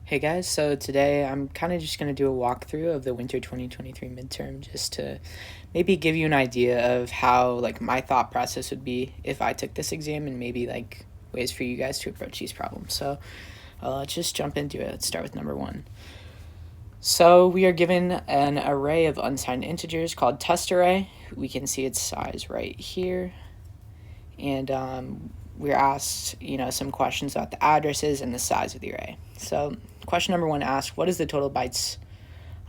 Hey guys, so today I'm kind of just going to do a walkthrough of the winter 2023 midterm just to maybe give you an idea of how my thought process would be if I took this exam and maybe ways for you guys to approach these problems. So let's just jump into it. Let's start with number one. So we are given an array of unsigned integers called test array. We can see its size right here. And we're asked, some questions about the addresses and the size of the array. So question number one asks, what is the total bytes,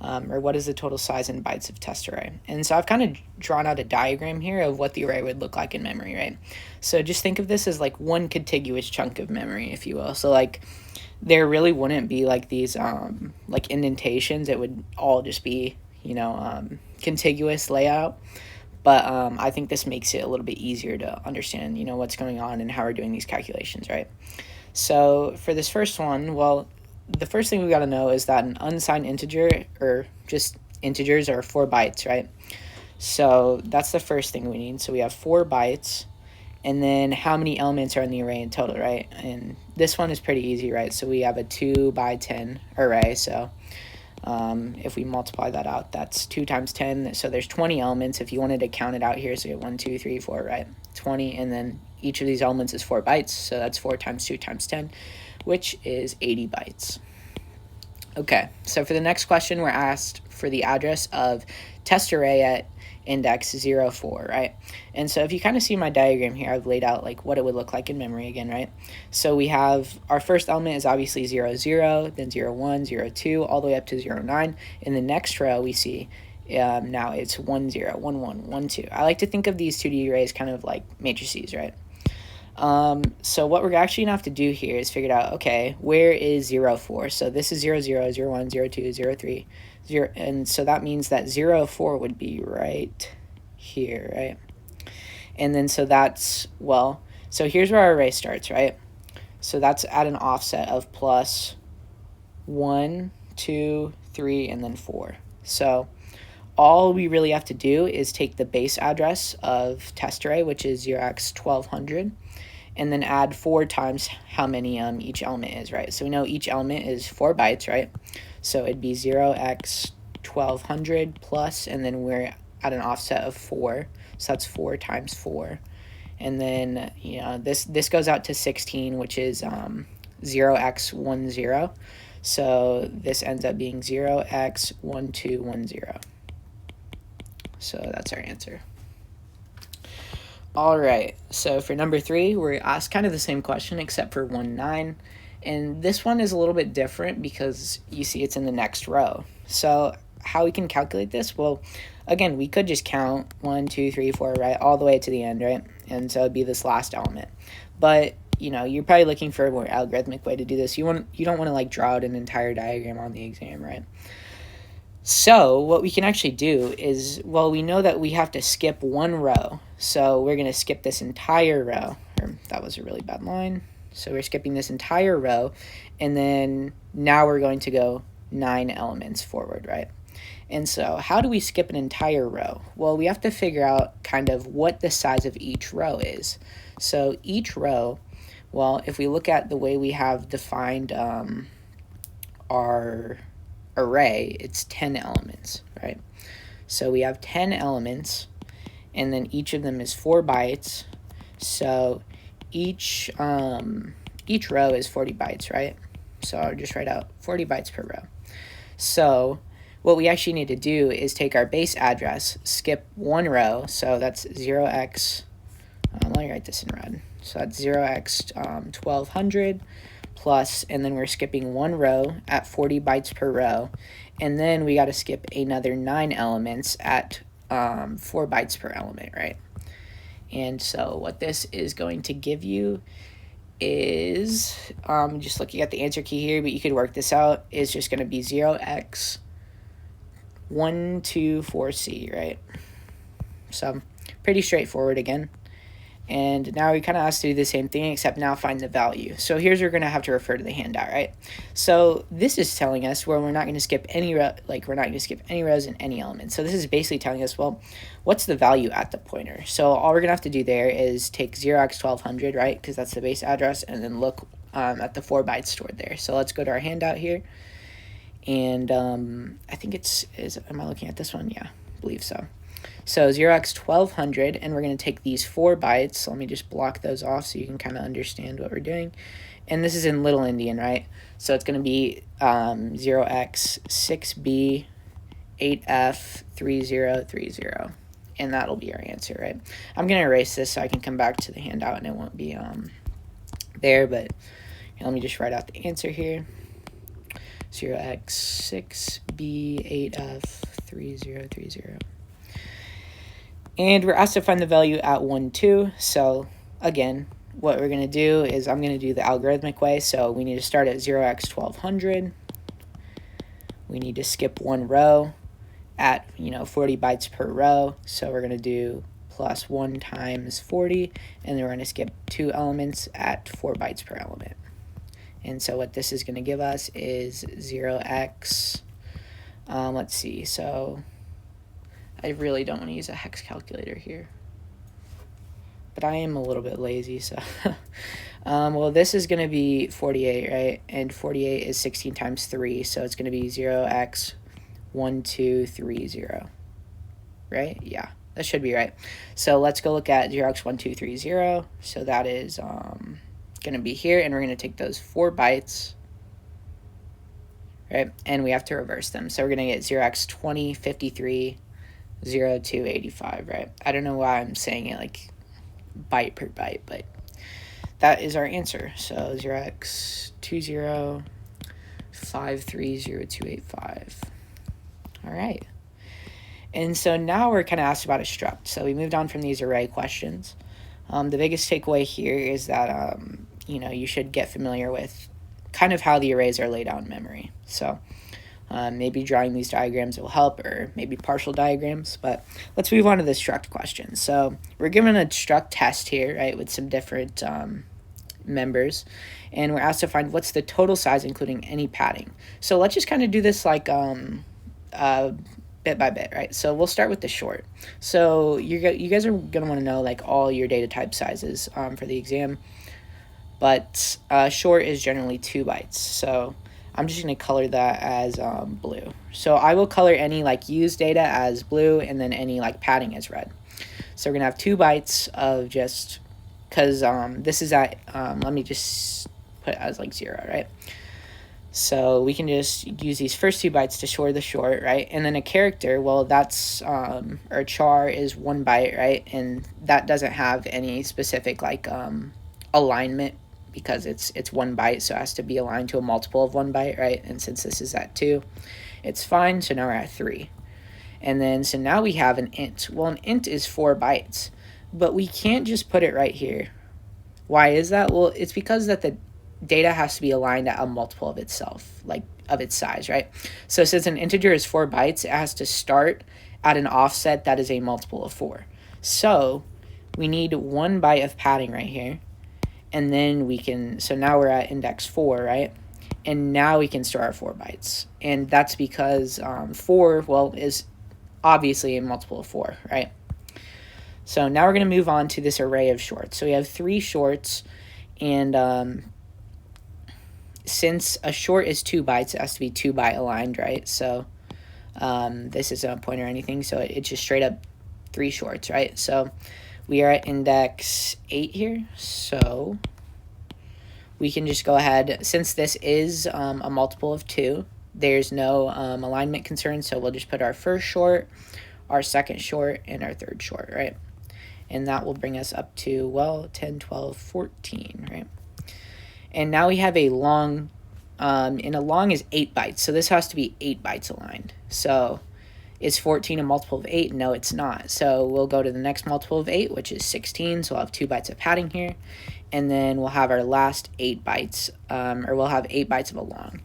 or what is the total size in bytes of test array? And so I've kind of drawn out a diagram here of what the array would look like in memory, right? So just think of this as one contiguous chunk of memory, if you will. So there really wouldn't be these indentations. It would all just be, contiguous layout. But I think this makes it a little bit easier to understand, what's going on and how we're doing these calculations, right? So for this first one, well, the first thing we got to know is that an unsigned integer, or just integers, are 4 bytes, right? So that's the first thing we need. So we have 4 bytes, and then how many elements are in the array in total, right? And this one is pretty easy, right? So we have a 2 by 10 array, so if we multiply that out, that's 2 times 10. So there's 20 elements. If you wanted to count it out here, so you get 1, 2, 3, 4, right? 20, and then each of these elements is 4 bytes. So that's 4 times 2 times 10, which is 80 bytes. Okay, so for the next question, we're asked for the address of test array at index 0, 4, right? And so if you kind of see my diagram here, I've laid out what it would look like in memory again, right? So we have our first element is obviously 0, 0, then 0, 1, 0, 2, all the way up to 0, 9. In the next row, we see now it's 1, 0, 1, 1, 1, 2. I like to think of these 2D arrays kind of like matrices, right? So what we're actually going to have to do here is figure out, okay, where is 0, 4? So this is 0, 0, 0, 1, 0, 2, 0, 3, 0, and so that means that 0, 4 would be right here, right? And then so that's, well, so here's where our array starts, right? So that's at an offset of plus 1, 2, 3, and then 4. So all we really have to do is take the base address of test array, which is 0x1200, and then add 4 times how many each element is, right? So we know each element is 4 bytes, right? So it'd be 0x1200 plus, and then we're at an offset of 4, so that's 4 times 4. And then, this goes out to 16, which is 0x10. So this ends up being 0x1210. So that's our answer. All right, so for number 3, we're asked kind of the same question except for 1, 9. And this one is a little bit different because you see it's in the next row. So how we can calculate this? Well, again, we could just count 1, 2, 3, 4, right, all the way to the end, right? And so it'd be this last element. But, you're probably looking for a more algorithmic way to do this. You don't want to draw out an entire diagram on the exam, right? So what we can actually do is, well, we know that we have to skip 1 row. So we're going to skip this entire row. Or that was a really bad line. So we're skipping this entire row. And then now we're going to go 9 elements forward, right? And so how do we skip an entire row? Well, we have to figure out kind of what the size of each row is. So each row, well, if we look at the way we have defined our array, it's 10 elements, right? So we have 10 elements, and then each of them is 4 bytes. So each row is 40 bytes, right? So I'll just write out 40 bytes per row. So what we actually need to do is take our base address, skip 1 row, so that's 0x, let me write this in red. So that's 0x1200 plus, and then we're skipping 1 row at 40 bytes per row, and then we got to skip another 9 elements at 4 bytes per element, right? And so what this is going to give you is, just looking at the answer key here, but you could work this out, is just going to be 0x124c, right? So pretty straightforward again. And now we kind of asked to do the same thing, except now find the value. So here's where we're going to have to refer to the handout, right? So this is telling us where we're not going to skip any we're not going to skip any rows in any element. So this is basically telling us, well, what's the value at the pointer? So all we're going to have to do there is take 0x1200, right? Because that's the base address, and then look at the 4 bytes stored there. So let's go to our handout here. And I think am I looking at this one? Yeah, I believe so. So 0x1200, and we're going to take these 4 bytes. So let me just block those off so you can kind of understand what we're doing. And this is in Little Indian, right? So it's going to be 0x6b 8f3030. And that'll be our answer, right? I'm going to erase this so I can come back to the handout and it won't be there. But let me just write out the answer here. 0x6b 8f3030. And we're asked to find the value at 1, 2. So again, what we're going to do is I'm going to do the algorithmic way. So we need to start at 0x1200. We need to skip 1 row at 40 bytes per row. So we're going to do plus 1 times 40, and then we're going to skip 2 elements at 4 bytes per element. And so what this is going to give us is 0x, let's see, so I really don't want to use a hex calculator here, but I am a little bit lazy, so well, this is going to be 48, right? And 48 is 16 times 3, so it's going to be 0x1230, right? Yeah, that should be right. So let's go look at 0x1230. So that is going to be here, and we're going to take those 4 bytes, right? And we have to reverse them. So we're going to get 0x2053 0285, right? I don't know why I'm saying it like byte per byte, but that is our answer. So 0x20530285. All right. And so now we're kind of asked about a struct. So we moved on from these array questions. The biggest takeaway here is that, you should get familiar with kind of how the arrays are laid out in memory. So maybe drawing these diagrams will help, or maybe partial diagrams. But let's move on to the struct question. So we're given a struct test here, right, with some different members. And we're asked to find what's the total size, including any padding. So let's just kind of do this like bit by bit, right? So we'll start with the short. So you guys are going to want to know like all your data type sizes for the exam, but short is generally 2 bytes. So I'm just going to color that as blue. So I will color any like used data as blue, and then any like padding as red. So we're going to have 2 bytes of just, because this is at, let me just put it as like 0, right? So we can just use these first 2 bytes to store the short, right? And then a character, well, that's, or char is 1 byte, right? And that doesn't have any specific like alignment, because it's 1 byte, so it has to be aligned to a multiple of 1 byte, right? And since this is at 2, it's fine. So now we're at 3. And then, so now we have an int. Well, an int is 4 bytes, but we can't just put it right here. Why is that? Well, it's because that the data has to be aligned at a multiple of itself, like of its size, right? So since an integer is 4 bytes, it has to start at an offset that is a multiple of 4. So we need 1 byte of padding right here. And then we can, so now we're at index 4, right? And now we can store our 4 bytes. And that's because 4, well, is obviously a multiple of 4, right? So now we're going to move on to this array of shorts. So we have 3 shorts, and since a short is 2 bytes, it has to be 2 byte aligned, right? So this isn't a pointer or anything, so it's just straight up 3 shorts, right? So we are at index 8 here, so we can just go ahead, since this is a multiple of 2, there's no alignment concern, so we'll just put our first short, our second short, and our third short, right? And that will bring us up to, well, 10, 12, 14, right? And now we have a long, and a long is 8 bytes, so this has to be 8 bytes aligned. So is 14 a multiple of 8? No, it's not. So we'll go to the next multiple of 8, which is 16, so we'll have 2 bytes of padding here. And then we'll have our last 8 bytes, or we'll have 8 bytes of a long.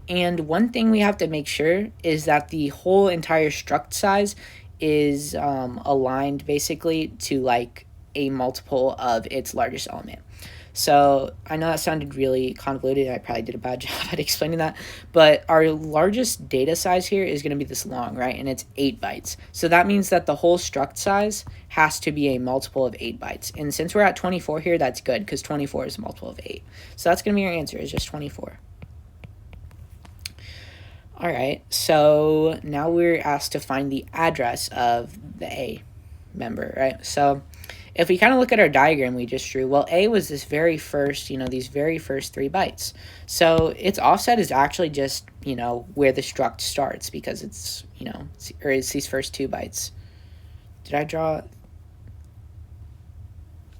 And one thing we have to make sure is that the whole entire struct size is aligned basically to like a multiple of its largest element. So I know that sounded really convoluted. I probably did a bad job at explaining that. But our largest data size here is going to be this long, right? And it's 8 bytes. So that means that the whole struct size has to be a multiple of 8 bytes. And since we're at 24 here, that's good because 24 is a multiple of 8. So that's going to be our answer, is just 24. All right, so now we're asked to find the address of the A member, right? So if we kind of look at our diagram we just drew, well, A was this very first, these very first 3 bytes. So its offset is actually just, where the struct starts because it's, or it's these first 2 bytes. Did I draw?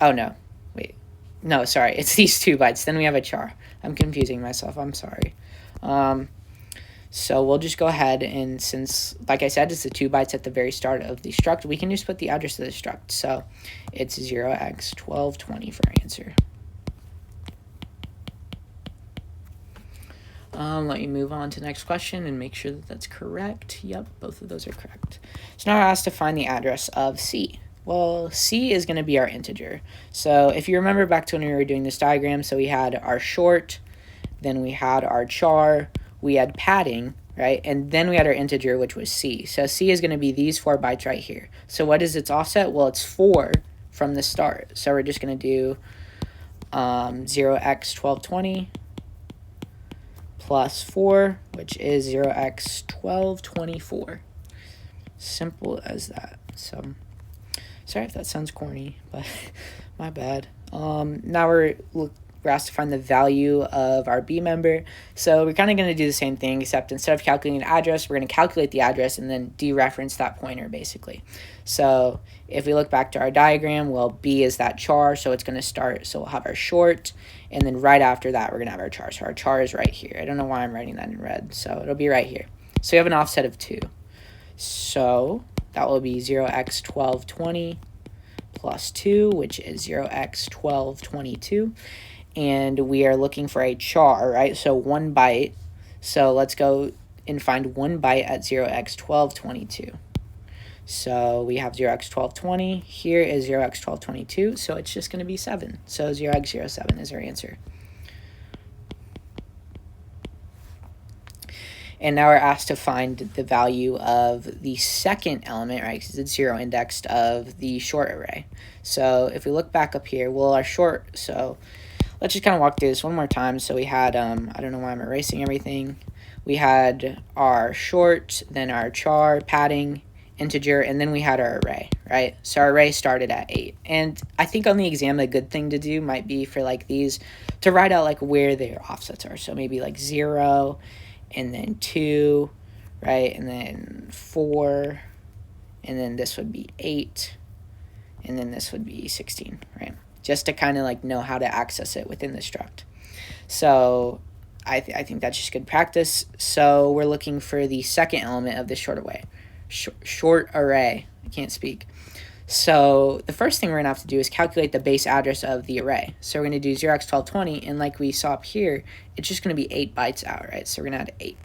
Oh, no. Wait. No, sorry. It's these 2 bytes. Then we have a char. I'm confusing myself. I'm sorry. So we'll just go ahead and since, like I said, it's the 2 bytes at the very start of the struct, we can just put the address of the struct. So it's 0x1220 for our answer. Let me move on to the next question and make sure that that's correct. Yep, both of those are correct. So now we're asked to find the address of C. Well, C is going to be our integer. So if you remember back to when we were doing this diagram, so we had our short, then we had our char, we had padding, right? And then we had our integer, which was C. So C is going to be these 4 bytes right here. So what is its offset? Well, it's 4 from the start. So we're just going to do 0x1220 plus 4, which is 0x1224. Simple as that. So sorry if that sounds corny, but my bad. Now we're asked to find the value of our B member. So we're kind of going to do the same thing, except instead of calculating an address, we're going to calculate the address and then dereference that pointer, basically. So if we look back to our diagram, well, B is that char, so it's going to start, so we'll have our short, and then right after that, we're going to have our char. So our char is right here. I don't know why I'm writing that in red, so it'll be right here. So we have an offset of 2. So that will be 0x1220 plus 2, which is 0x1222. And we are looking for a char, right? So 1 byte. So let's go and find 1 byte at 0x1222. So we have 0x1220. Here is 0x1222. So it's just going to be 7. So 0x07 is our answer. And now we're asked to find the value of the second element, right? Because it's 0 indexed of the short array. So if we look back up here, well, our short, so let's just kind of walk through this one more time. So we had, I don't know why I'm erasing everything. We had our short, then our char, padding, integer, and then we had our array, right? So our array started at 8. And I think on the exam, a good thing to do might be for like these, to write out like where their offsets are. So maybe like 0, and then 2, right? And then 4, and then this would be 8, and then this would be 16, right? Just to kind of like know how to access it within the struct. So I think that's just good practice. So we're looking for the second element of this short array. I can't speak. So the first thing we're going to have to do is calculate the base address of the array. So we're going to do 0x1220, and like we saw up here, it's just going to be 8 bytes out, right? So we're going to add 8.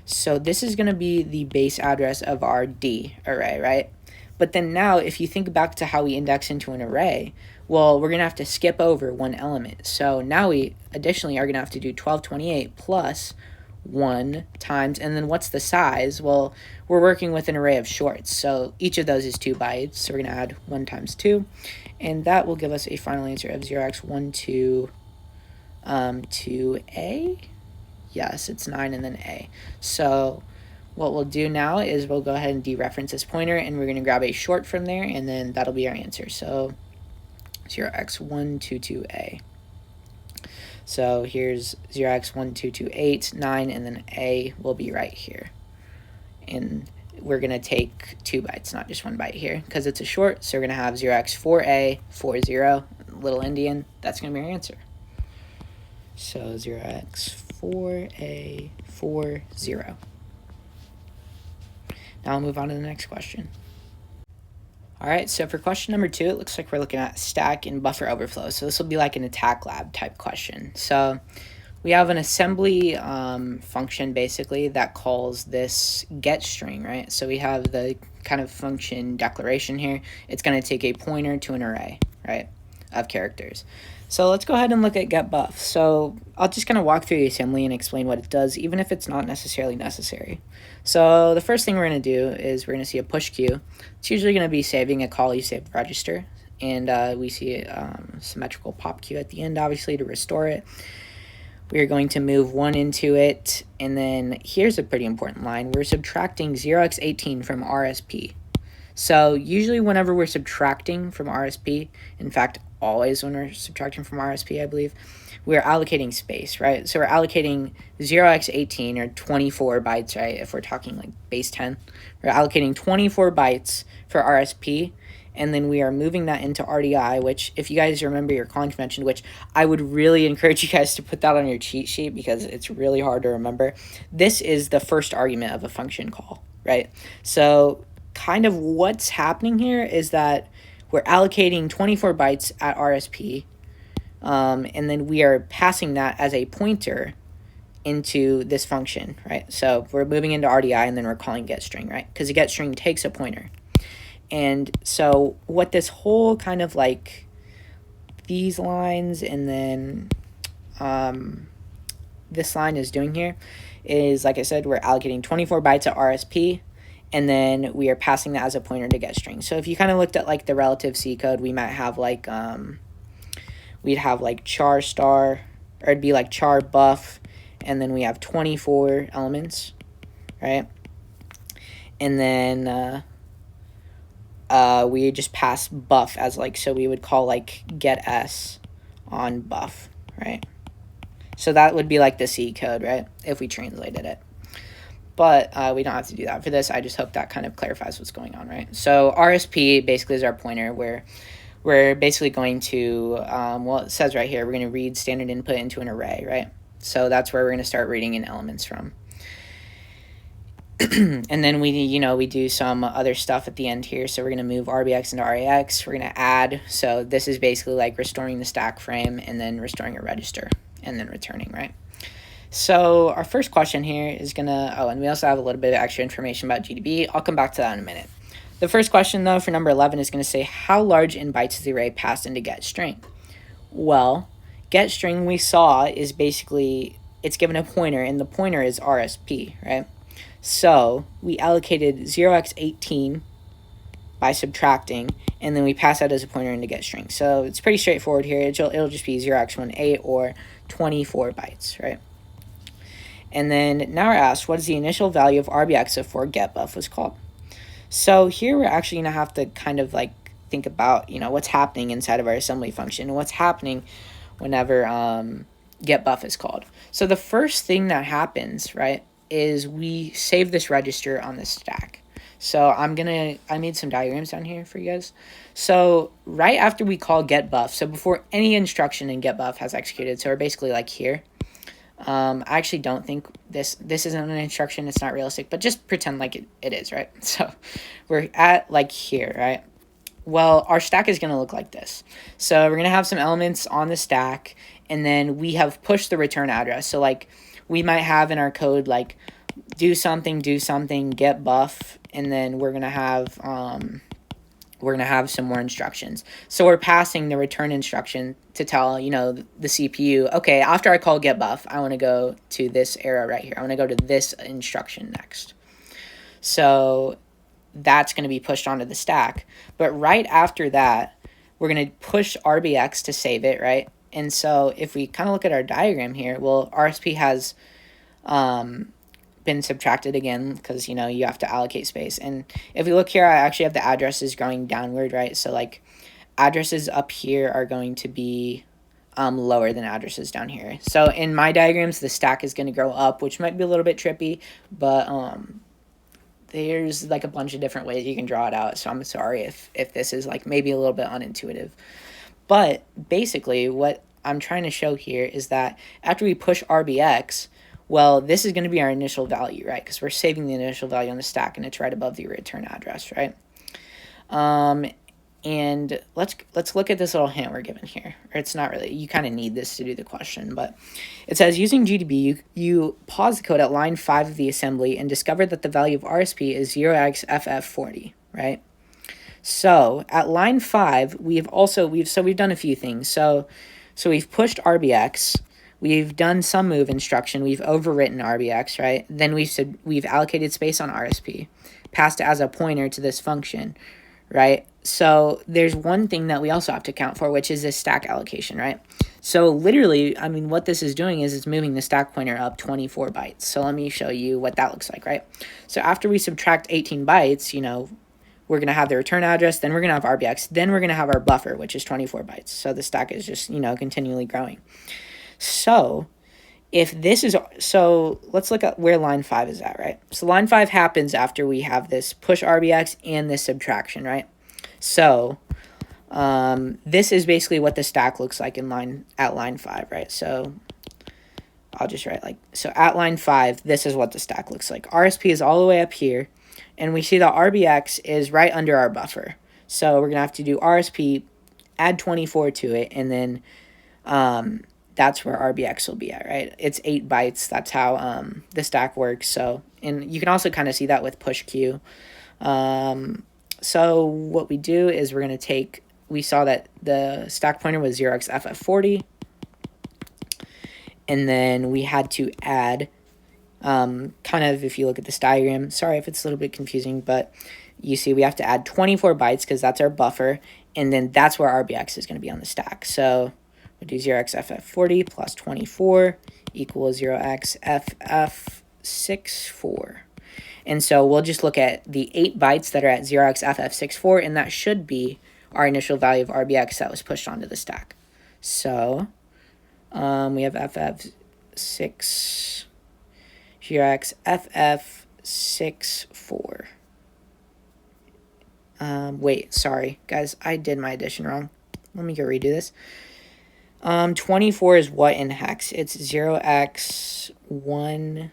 So this is going to be the base address of our D array, right? But then now, if you think back to how we index into an array, well, we're going to have to skip over one element. So now we additionally are going to have to do 1228 plus 1 times, and then what's the size? Well, we're working with an array of shorts, so each of those is 2 bytes, so we're going to add 1 times 2, and that will give us a final answer of 0x12, yes, it's 9 and then A. So what we'll do now is we'll go ahead and dereference this pointer, and we're going to grab a short from there, and then that'll be our answer. So 0x122A. So here's 0x1228, 9, and then A will be right here. And we're going to take 2 bytes, not just 1 byte here, because it's a short. So we're going to have 0x4A, 40, little Indian. That's going to be our answer. So 0x4A, 40. Now I'll move on to the next question. All right, so for question number 2, it looks like we're looking at stack and buffer overflow. So this will be like an attack lab type question. So we have an assembly function basically that calls this get string, right? So we have the kind of function declaration here. It's going to take a pointer to an array, right, of characters. So let's go ahead and look at get buff. So I'll just kind of walk through the assembly and explain what it does, even if it's not necessarily necessary. So the first thing we're going to do is we're going to see a push queue. It's usually going to be saving a call you saved register. And we see a symmetrical pop queue at the end, obviously, to restore it. We are going to move 1 into it. And then here's a pretty important line. We're subtracting 0x18 from RSP. So usually whenever we're subtracting from RSP, in fact, always when we're subtracting from RSP, I believe, we're allocating space, right? So we're allocating 0x18 or 24 bytes, right? If we're talking like base 10, we're allocating 24 bytes for RSP, and then we are moving that into RDI, which if you guys remember your calling convention, which I would really encourage you guys to put that on your cheat sheet because it's really hard to remember. This is the first argument of a function call, right? So kind of what's happening here is that we're allocating 24 bytes at RSP, and then we are passing that as a pointer into this function, right? So we're moving into RDI, and then we're calling getString, right? Because the getString takes a pointer. And so what this whole kind of like these lines and then this line is doing here is, like I said, we're allocating 24 bytes at RSP, and then we are passing that as a pointer to getString. So if you kind of looked at like the relative C code, we might have like we'd have like char star, or it'd be like char buff, and then we have 24 elements, right? And then we just pass buff as like, so we would call like get s on buff, right? So that would be like the C code, right, if we translated it. But we don't have to do that for this. I just hope that kind of clarifies what's going on, right? So RSP basically is our pointer where we're basically going to, well, it says right here, we're going to read standard input into an array, right? So that's where we're going to start reading in elements from. And then we do some other stuff at the end here. So we're going to move RBX into RAX. We're going to add. So this is basically like restoring the stack frame and then restoring a register and then returning, right? So our first question here is going to, and we also have a little bit of extra information about GDB. I'll come back to that in a minute. The first question, though, for number 11 is going to say, how large in bytes is the array passed into getString? Well, getString we saw is basically, it's given a pointer, and the pointer is RSP, right? So we allocated 0x18 by subtracting, and then we pass that as a pointer into getString. So it's pretty straightforward here. It'll just be 0x18 or 24 bytes, right? And then now we're asked, what is the initial value of RBX before getBuff was called? So here we're actually going to have to kind of like think about, what's happening inside of our assembly function and what's happening whenever getBuff is called. So the first thing that happens, right, is we save this register on the stack. So I made some diagrams down here for you guys. So right after we call getBuff, so before any instruction in getBuff has executed, so we're basically like here. I actually don't think this isn't an instruction. It's not realistic, but just pretend like it is, right? So we're at like here, right? Well, our stack is going to look like this. So we're going to have some elements on the stack, and then we have pushed the return address. So like we might have in our code like do something, get buff, and then we're going to have some more instructions. So we're passing the return instruction to tell, the CPU, okay, after I call getBuff, I want to go to this arrow right here. I want to go to this instruction next. So that's going to be pushed onto the stack. But right after that, we're going to push RBX to save it, right? And so if we kind of look at our diagram here, well, RSP has been subtracted again because, you have to allocate space. And if we look here, I actually have the addresses going downward, right? So like addresses up here are going to be lower than addresses down here. So in my diagrams, the stack is going to go up, which might be a little bit trippy, but there's like a bunch of different ways you can draw it out. So I'm sorry if this is like maybe a little bit unintuitive. But basically what I'm trying to show here is that after we push RBX, well, this is going to be our initial value, right? Because we're saving the initial value on the stack, and it's right above the return address, right? And let's look at this little hint we're given here. Or it's not really, you kind of need this to do the question, but it says, using GDB, you pause the code at line 5 of the assembly and discover that the value of RSP is 0xFF40, right? So at line 5, we've done a few things. So So we've pushed RBX. We've done some move instruction. We've overwritten RBX, right? Then we've allocated space on RSP, passed it as a pointer to this function, right? So there's one thing that we also have to account for, which is this stack allocation, right? So literally, I mean, what this is doing is it's moving the stack pointer up 24 bytes. So let me show you what that looks like, right? So after we subtract 18 bytes, you know, we're going to have the return address, then we're going to have RBX, then we're going to have our buffer, which is 24 bytes. So the stack is just, you know, continually growing. So if this is, so let's look at where line 5 is at, right? So line 5 happens after we have this push RBX and this subtraction, right? So this is basically what the stack looks like at line 5, right? So I'll just write like, so at line 5, this is what the stack looks like. RSP is all the way up here, and we see that RBX is right under our buffer. So we're going to have to do RSP, add 24 to it, and then that's where RBX will be at, right? It's 8 bytes. That's how the stack works. So, and you can also kind of see that with push Q. So what we do is we're going to take, we saw that the stack pointer was 0xFF40. And then we had to add, kind of, if you look at this diagram, sorry if it's a little bit confusing, but you see we have to add 24 bytes because that's our buffer. And then that's where RBX is going to be on the stack. So we'll do 0xFF40 plus 24 equals 0xFF64. And so we'll just look at the 8 bytes that are at 0xFF64, and that should be our initial value of RBX that was pushed onto the stack. So we have FF6, 0xFF64. Wait, sorry, guys, I did my addition wrong. Let me go redo this. 24 is what in hex? It's 0x18.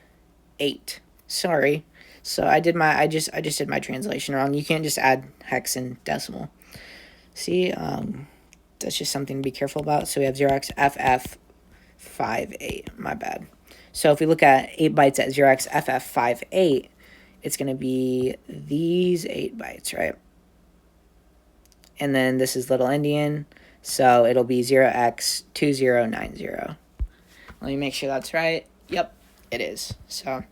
Sorry. So I just did my translation wrong. You can't just add hex and decimal. See, that's just something to be careful about. So we have 0xFF58. My bad. So if we look at 8 bytes at 0xFF58, it's going to be these 8 bytes, right? And then this is little endian, so it'll be 0x2090. Let me make sure that's right. Yep, it is. So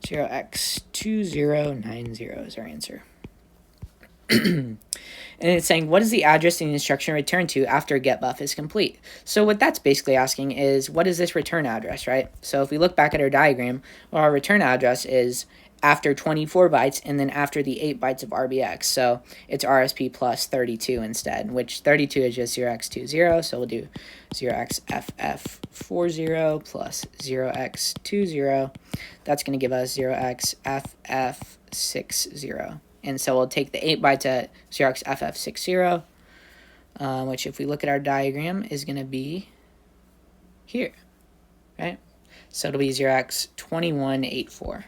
0x2090 is our answer. And it's saying, what is the address the instruction return to after getBuff is complete? So what that's basically asking is, what is this return address, right? So if we look back at our diagram, well, our return address is after 24 bytes and then after the 8 bytes of RBX. So it's RSP plus 32 instead, which 32 is just 0x20. So we'll do 0xFF40 plus 0x20. That's going to give us 0xFF60. And so we'll take the 8 bytes at 0xFF60, which if we look at our diagram is going to be here, right? So it'll be 0x2184, or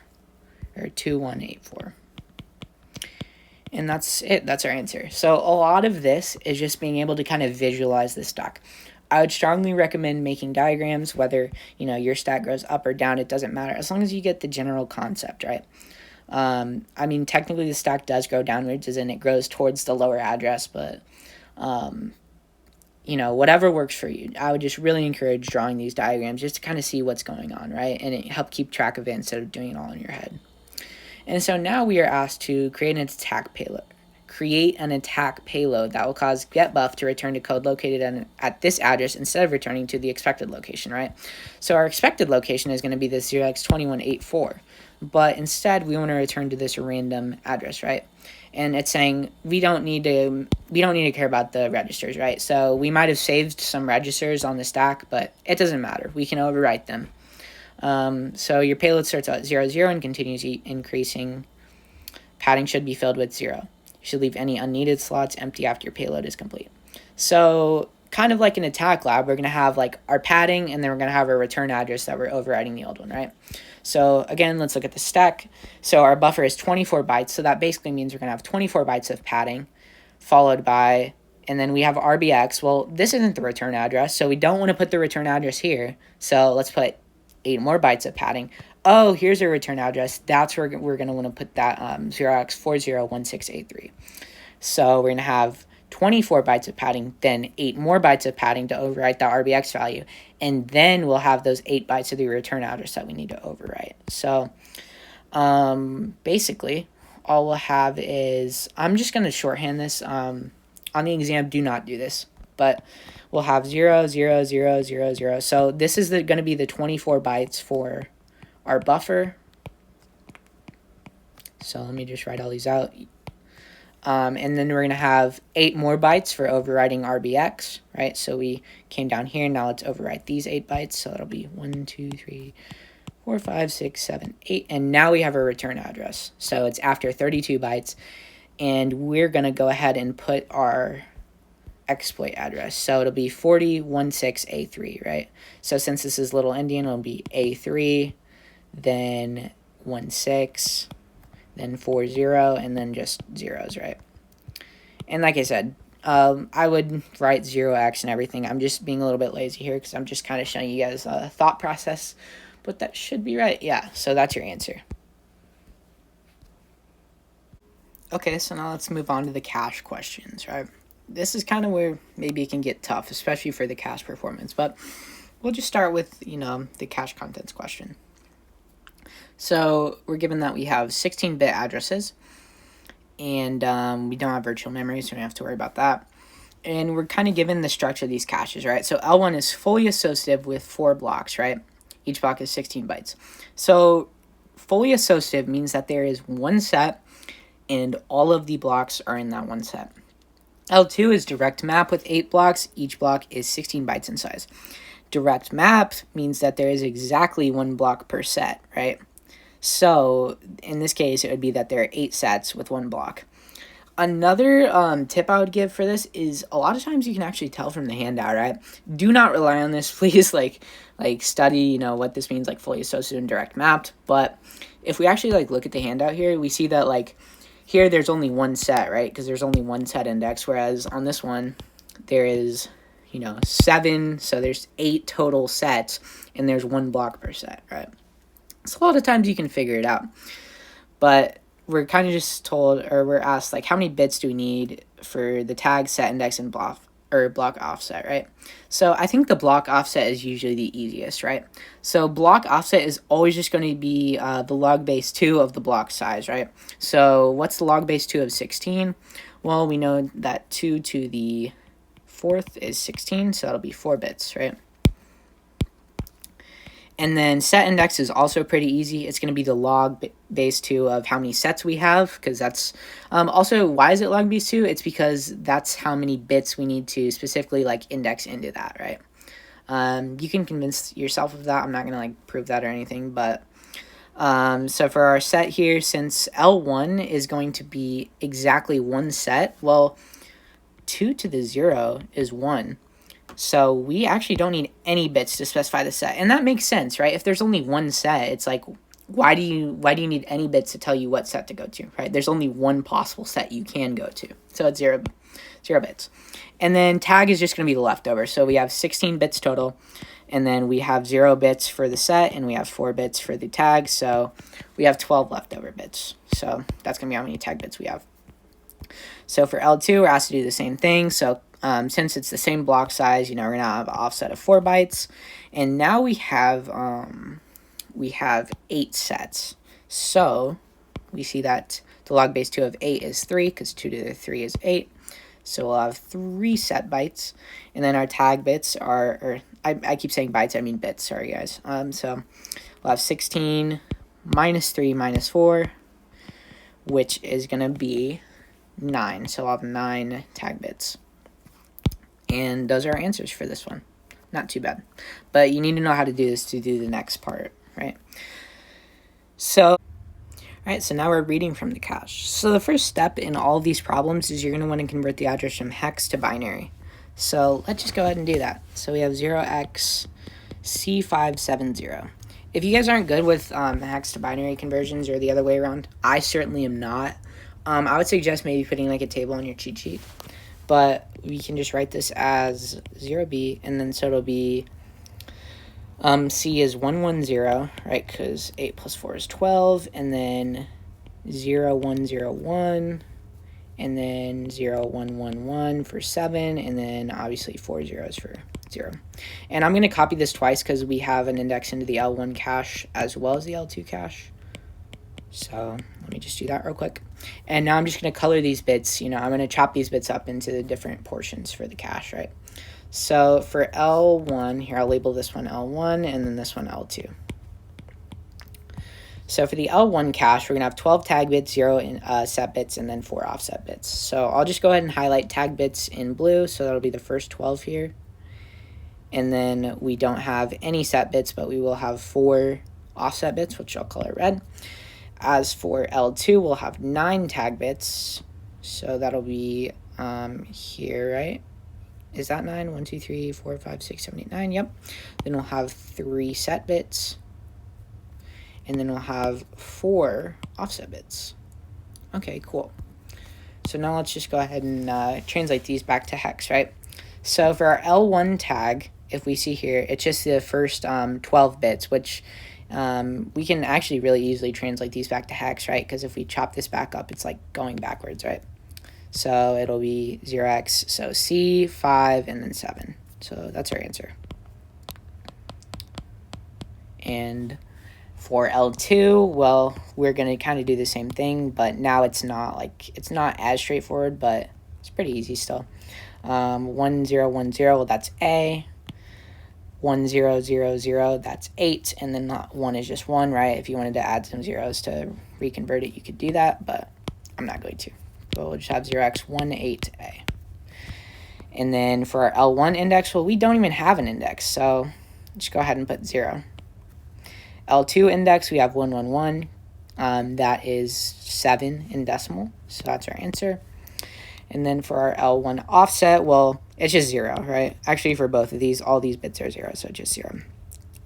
2184. And that's it. That's our answer. So a lot of this is just being able to kind of visualize the stack. I would strongly recommend making diagrams, whether, you know, your stack goes up or down, it doesn't matter, as long as you get the general concept, right? I mean, technically the stack does grow downwards, as in it grows towards the lower address, but, you know, whatever works for you. I would just really encourage drawing these diagrams just to kind of see what's going on, right? And it help keep track of it instead of doing it all in your head. And so now we are asked to create an attack payload. Create an attack payload that will cause getBuff to return to code located at this address instead of returning to the expected location, right? So our expected location is going to be this 0x2184. But instead, we want to return to this random address, right? And it's saying we don't need to care about the registers, right? So we might have saved some registers on the stack, but it doesn't matter. We can overwrite them. So your payload starts out at 0, 0 and continues increasing. Padding should be filled with 0. You should leave any unneeded slots empty after your payload is complete. So kind of like an attack lab, we're going to have like our padding, and then we're going to have our return address that we're overwriting the old one, right? So again, let's look at the stack. So our buffer is 24 bytes. So that basically means we're going to have 24 bytes of padding followed by, and then we have RBX. Well, this isn't the return address, so we don't want to put the return address here. So let's put 8 more bytes of padding. Oh, here's our return address. That's where we're going to want to put that 0x401683. So we're going to have 24 bytes of padding, then 8 more bytes of padding to overwrite that RBX value, and then we'll have those 8 bytes of the return address that we need to overwrite. So basically, all we'll have is, I'm just going to shorthand this. On the exam, do not do this, but we'll have 0, 0, 0, 0, 0. So this is going to be the 24 bytes for our buffer. So let me just write all these out. And then we're going to have 8 more bytes for overwriting RBX, right? So we came down here. Now let's overwrite these 8 bytes. So it'll be 1, 2, 3, 4, 5, 6, 7, 8. And now we have a return address. So it's after 32 bytes. And we're going to go ahead and put our exploit address. So it'll be 4016A3, right? So since this is little endian, it'll be A3, then 16, then 40, and then just zeros, right? And like I said, I would write 0x and everything. I'm just being a little bit lazy here because I'm just kind of showing you guys a thought process, but that should be right. Yeah, so that's your answer. Okay, so now let's move on to the cache questions, right? This is kind of where maybe it can get tough, especially for the cache performance, but we'll just start with, the cache contents question. So we're given that we have 16-bit addresses, and we don't have virtual memory, so we don't have to worry about that. And we're kind of given the structure of these caches, right? So L1 is fully associative with 4 blocks, right? Each block is 16 bytes. So fully associative means that there is one set, and all of the blocks are in that one set. L2 is direct map with 8 blocks. Each block is 16 bytes in size. Direct map means that there is exactly 1 block per set, right? So in this case, it would be that there are 8 sets with 1 block. Another tip I would give for this is a lot of times you can actually tell from the handout, right? Do not rely on this. Please, like study, what this means, like fully associative and direct mapped. But if we actually look at the handout here, we see that here there's only 1 set, right? Because there's only 1 set index, whereas on this one there is 7, so there's 8 total sets, and there's 1 block per set, right? So a lot of times you can figure it out, but we're kind of just told, or we're asked, how many bits do we need for the tag, set index, and block offset, right? So I think the block offset is usually the easiest, right? So block offset is always just going to be the log base 2 of the block size, right? So what's the log base 2 of 16? Well, we know that 2 to the 4th is 16, so that'll be 4 bits, right? And then set index is also pretty easy. It's going to be the log base 2 of how many sets we have, because that's also, why is it log base 2? It's because that's how many bits we need to specifically index into that, right? You can convince yourself of that. I'm not going to prove that or anything, but so for our set here, since L1 is going to be exactly 1 set, well, 2 to the 0 is 1. So we actually don't need any bits to specify the set. And that makes sense, right? If there's only 1 set, it's why do you need any bits to tell you what set to go to, right? There's only 1 possible set you can go to. So it's 0 bits. And then tag is just going to be the leftover. So we have 16 bits total, and then we have 0 bits for the set, and we have 4 bits for the tag. So we have 12 leftover bits. So that's going to be how many tag bits we have. So for L2, we're asked to do the same thing. So since it's the same block size, we're going to have an offset of 4 bytes. And now we have 8 sets. So we see that the log base 2 of 8 is 3, because 2 to the 3 is 8. So we'll have 3 set bytes. And then our tag bits are, I keep saying bytes, I mean bits, sorry guys. So we'll have 16 minus 3 minus 4, which is going to be 9. So I'll have 9 tag bits. And those are our answers for this one. Not too bad. But you need to know how to do this to do the next part, right? So now we're reading from the cache. So the first step in all of these problems is you're going to want to convert the address from hex to binary. So let's just go ahead and do that. So we have 0xC570. If you guys aren't good with hex to binary conversions or the other way around, I certainly am not. I would suggest maybe putting a table on your cheat sheet. But we can just write this as 0b, and then so it'll be C is 110, right, because 8 plus 4 is 12, and then 0101, and then 0, 1, 1, 1 for 7, and then obviously 4 zeros for 0. And I'm going to copy this twice because we have an index into the L1 cache as well as the L2 cache. So let me just do that real quick. And now I'm just going to color these bits. I'm going to chop these bits up into the different portions for the cache, right? So for L1, here I'll label this one L1 and then this one L2. So for the L1 cache, we're going to have 12 tag bits, 0 set bits, and then 4 offset bits. So I'll just go ahead and highlight tag bits in blue, so that'll be the first 12 here. And then we don't have any set bits, but we will have 4 offset bits, which I'll color red. As for L2, we'll have 9 tag bits, so that'll be here, right? Is that 9? 1, 2, 3, 4, 5, 6, 7, 8, 9. Yep. Then we'll have 3 set bits. And then we'll have 4 offset bits. Okay, cool. So now let's just go ahead and translate these back to hex, right? So for our L1 tag, if we see here, it's just the first 12 bits, which we can actually really easily translate these back to hex, right? Because if we chop this back up, it's like going backwards, right? So it'll be 0x, so C, 5, and then 7. So that's our answer. And for L2, well, we're going to kind of do the same thing, but now it's not as straightforward, but it's pretty easy still. 1, 0, 1, 0, well, that's A. 1, 0, 0, 0, that's 8, and then 1 is just 1, right? If you wanted to add some zeros to reconvert it, you could do that, but I'm not going to. So we'll just have 0x, 1, 8, A. And then for our L1 index, well, we don't even have an index, so just go ahead and put 0. L2 index, we have 1, 1, 1. That is 7 in decimal, so that's our answer. And then for our L1 offset, well, it's just 0, right? Actually, for both of these, all these bits are 0, so just 0.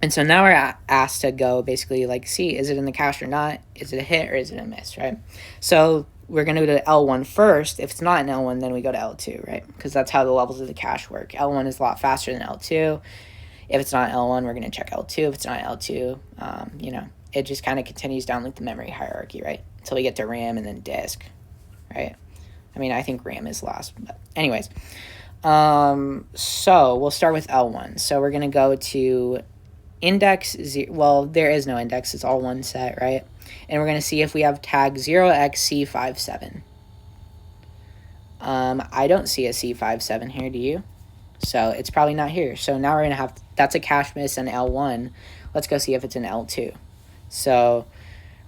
And so now we're asked to go basically like, see, is it in the cache or not? Is it a hit or is it a miss, right? So we're going to go to L1 first. If it's not in L1, then we go to L2, right? Because that's how the levels of the cache work. L1 is a lot faster than L2. If it's not L1, we're going to check L2. If it's not L2, it just kind of continues down like the memory hierarchy, right? Until we get to RAM and then disk, right? I mean, I think RAM is last, but anyways. So we'll start with L1. So we're going to go to index 0. Well, there is no index. It's all one set, right? And we're going to see if we have tag 0xC57. I don't see a C57 here, do you? So it's probably not here. So now we're going to have, that's a cache miss in L1. Let's go see if it's in L2. So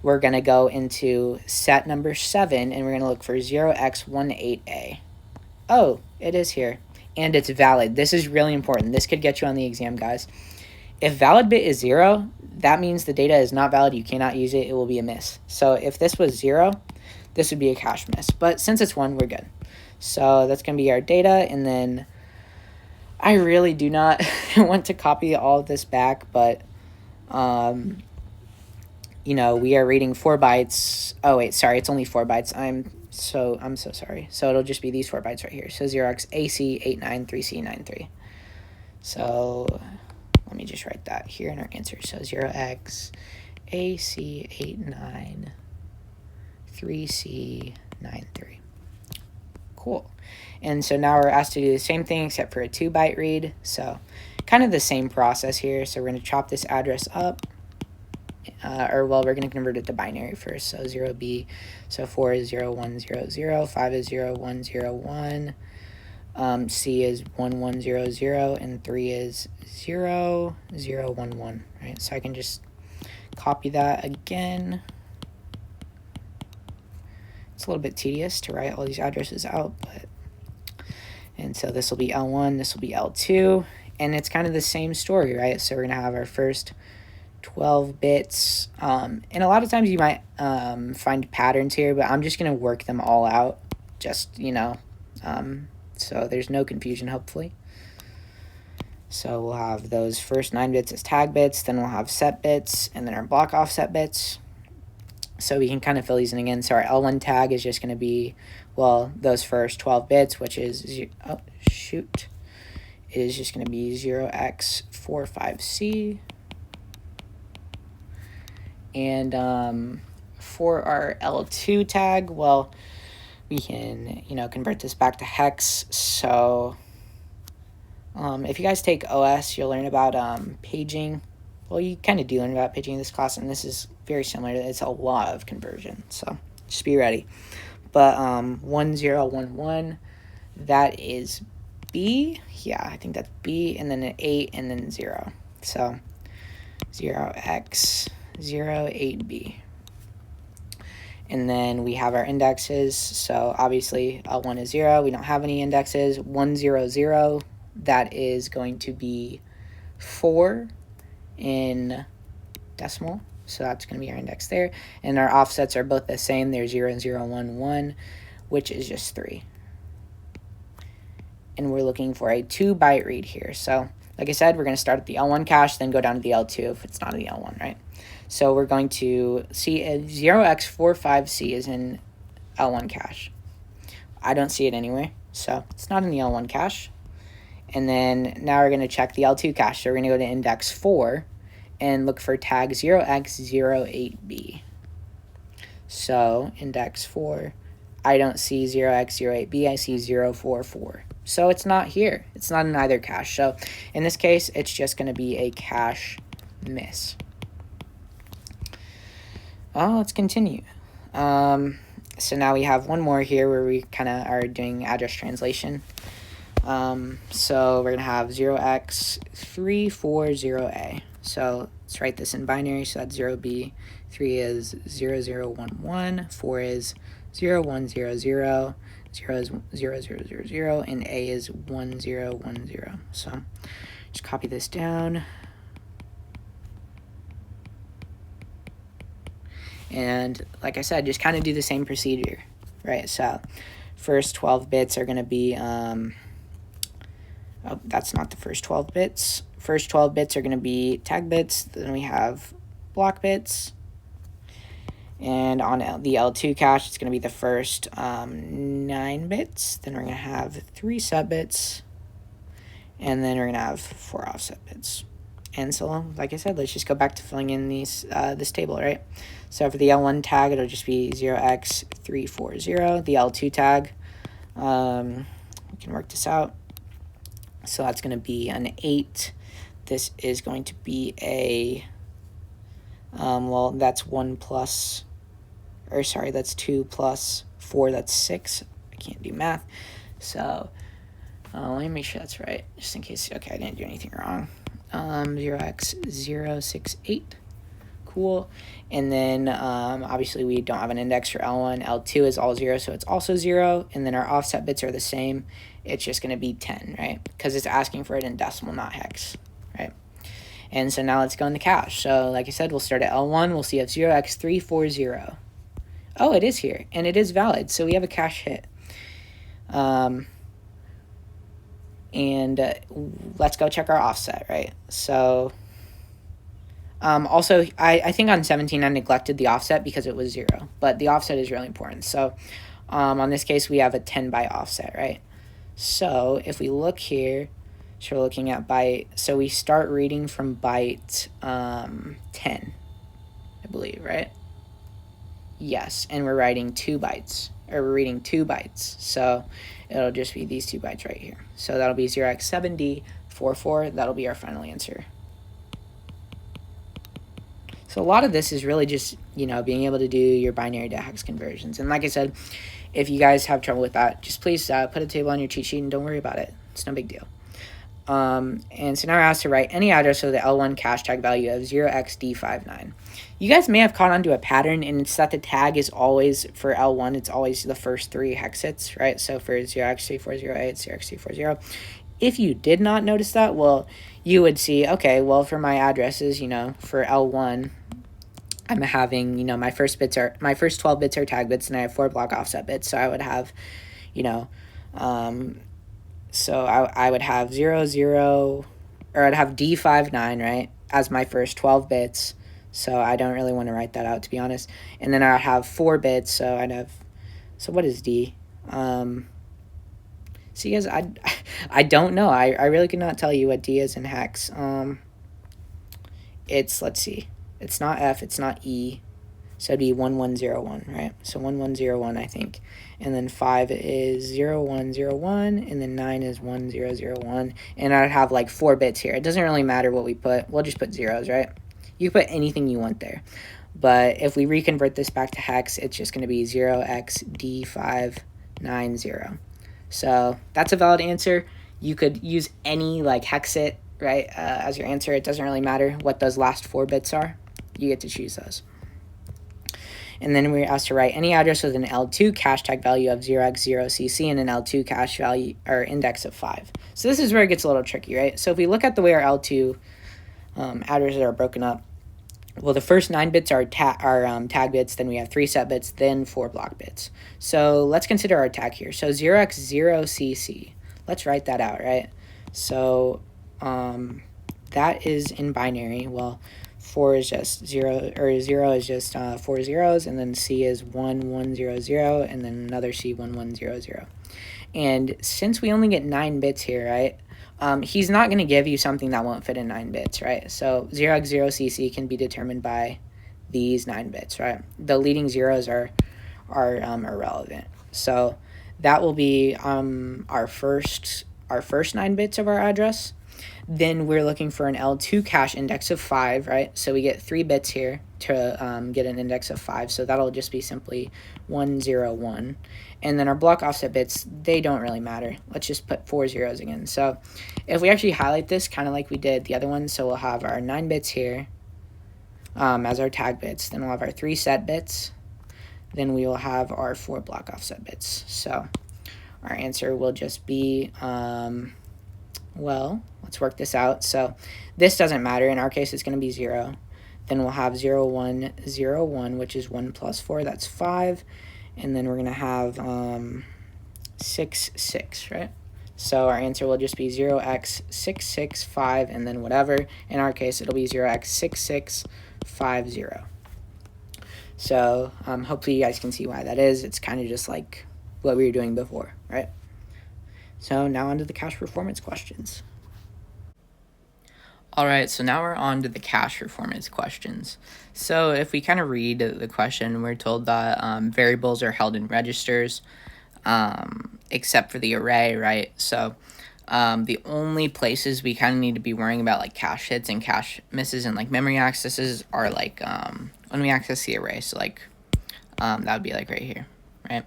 we're going to go into set number 7, and we're going to look for 0x18A. Oh, it is here. And it's valid. This is really important. This could get you on the exam, guys. If valid bit is 0, that means the data is not valid. You cannot use it. It will be a miss. So if this was 0, this would be a cache miss. But since it's 1, we're good. So that's going to be our data. And then I really do not want to copy all of this back, but we are reading 4 bytes. Oh, wait, sorry, it's only 4 bytes. I'm so sorry. So it'll just be these 4 bytes right here. So 0x AC89 3C93. So let me just write that here in our answer. So 0x AC89 3C93. Cool. And so now we're asked to do the same thing except for a 2-byte read. So kind of the same process here. So we're going to chop this address up. We're going to convert it to binary first. So 0B, so 4 is 0, 1, 0, 0, 5 is 0, 1, 0, 1, C is 1, 1, 0, 0, and 3 is 0, 0, 1, 1, right? So I can just copy that again. It's a little bit tedious to write all these addresses out, and so this will be L1, this will be L2, and it's kind of the same story, right? So we're going to have our first 12 bits, and a lot of times you might find patterns here, but I'm just going to work them all out, just, so there's no confusion, hopefully. So we'll have those first 9 bits as tag bits, then we'll have set bits, and then our block offset bits. So we can kind of fill these in again. So our L1 tag is just going to be, well, those first 12 bits, which is, it is just going to be 0x45C. And for our L2 tag, well, we can, convert this back to hex. So if you guys take OS, you'll learn about paging. Well, you kind of do learn about paging in this class, and this is very similar. It's a lot of conversion, so just be ready. But 1011, that is B. Yeah, I think that's B, and then an 8, and then 0. So 0x, 0, 8B. And then we have our indexes. So obviously L1 is 0. We don't have any indexes. 100, that is going to be 4 in decimal. So that's going to be our index there. And our offsets are both the same. They're 0 and 0, 1, 1, which is just 3. And we're looking for a 2-byte read here. So like I said, we're going to start at the L1 cache, then go down to the L2 if it's not in the L1, right? So we're going to see 0x45C is in L1 cache. I don't see it anywhere, so it's not in the L1 cache. And then now we're going to check the L2 cache. So we're going to go to index 4 and look for tag 0x08B. So index 4, I don't see 0x08B, I see 044. So it's not here. It's not in either cache. So in this case, it's just going to be a cache miss. Let's continue. So now we have one more here where we kind of are doing address translation. So we're going to have 0x340A. So let's write this in binary. So that's 0B, 3 is 0011, 4 is 0100, 0 is 0000, and A is 1010. So just copy this down. And like I said, just kind of do the same procedure, right? So first 12 bits are going to be, oh, that's not the first 12 bits. First 12 bits are going to be tag bits. Then we have block bits. And on the L2 cache, it's going to be the first 9 bits. Then we're going to have 3 set bits. And then we're going to have 4 offset bits. And so, like I said, let's just go back to filling in these this table, right? So for the L1 tag, it'll just be 0x340. The L2 tag, we can work this out. So that's going to be an 8. This is going to be a, well, that's 1 plus, or sorry, that's 2 plus 4, that's 6. I can't do math. So let me make sure that's right, just in case. Okay, I didn't do anything wrong. 0x068. Cool. And then obviously we don't have an index for L1. L2 is all 0, so it's also 0. And then our offset bits are the same. It's just going to be 10, right? Because it's asking for it in decimal, not hex, right? And so now let's go into cache. So like I said, we'll start at L1. We'll see if 0x340. Oh, it is here, and it is valid. So we have a cache hit. And let's go check our offset, right? So also, I think on 17 I neglected the offset because it was 0, but the offset is really important. So on this case, we have a 10-byte offset, right? So if we look here, so we're looking at byte, so we start reading from byte 10, I believe, right? Yes, and we're writing 2 bytes, or we're reading 2 bytes. So it'll just be these 2 bytes right here. So that'll be 0x7D44. That'll be our final answer. So a lot of this is really just, being able to do your binary to hex conversions. And like I said, if you guys have trouble with that, just please put a table on your cheat sheet and don't worry about it. It's no big deal. And so now we're asked to write any address with the L1 cache tag value of 0xD59. You guys may have caught on to a pattern, and it's that the tag is always, for L1, it's always the first 3 hex hits, right? So for 0x3408, 0x340. If you did not notice that, well, you would see, okay, well, for my addresses, for L1, I'm having, my first 12 bits are tag bits, and I have 4 block offset bits. So I would have, so I would have 0, 0, or I'd have D59, right, as my first 12 bits. So I don't really want to write that out, to be honest. And then I'd have 4 bits, so I'd have, so what is D? See, guys, I don't know. I really could not tell you what D is in hex. It's, let's see. It's not F, it's not E. So it'd be 1101, right? So 1101, I think. And then 5 is 0101, and then 9 is 1001. And I'd have like 4 bits here. It doesn't really matter what we put. We'll just put zeros, right? You put anything you want there. But if we reconvert this back to hex, it's just going to be 0xD590. So that's a valid answer. You could use any like hexit, right, as your answer. It doesn't really matter what those last 4 bits are. You get to choose those. And then we're asked to write any address with an L2 cache tag value of 0x0cc and an L2 cache value or index of 5. So this is where it gets a little tricky, right? So if we look at the way our L2 addresses are broken up, well, the first 9 bits are tag bits, then we have 3 set bits, then 4 block bits. So let's consider our tag here. So 0x0cc. Let's write that out, right? So that is in binary. Well, 4 is just 0, or 0 is just 4 zeros, and then C is 1100, and then another C 1100. And since we only get 9 bits here, right, he's not going to give you something that won't fit in 9 bits, right? So 0x0cc can be determined by these 9 bits, right? The leading zeros are irrelevant. So that will be our first 9 bits of our address. Then we're looking for an L2 cache index of 5, right? So we get 3 bits here to get an index of 5. So that'll just be simply 101. And then our block offset bits, they don't really matter. Let's just put 4 zeros again. So if we actually highlight this kind of like we did the other one, so we'll have our 9 bits here as our tag bits. Then we'll have our 3 set bits. Then we will have our 4 block offset bits. So our answer will just be... well, let's work this out. So this doesn't matter. In our case, it's going to be 0. Then we'll have 0101, which is 1 plus 4. That's 5. And then we're going to have 6, 6, right? So our answer will just be 0x665 and then whatever. In our case, it'll be 0x6650. So hopefully you guys can see why that is. It's kind of just like what we were doing before, right? So now on to the cache performance questions. All right, so now we're on to the cache performance questions. So if we kind of read the question, we're told that variables are held in registers, except for the array, right? So the only places we kind of need to be worrying about like cache hits and cache misses and like memory accesses are like when we access the array. So like that would be like right here, right?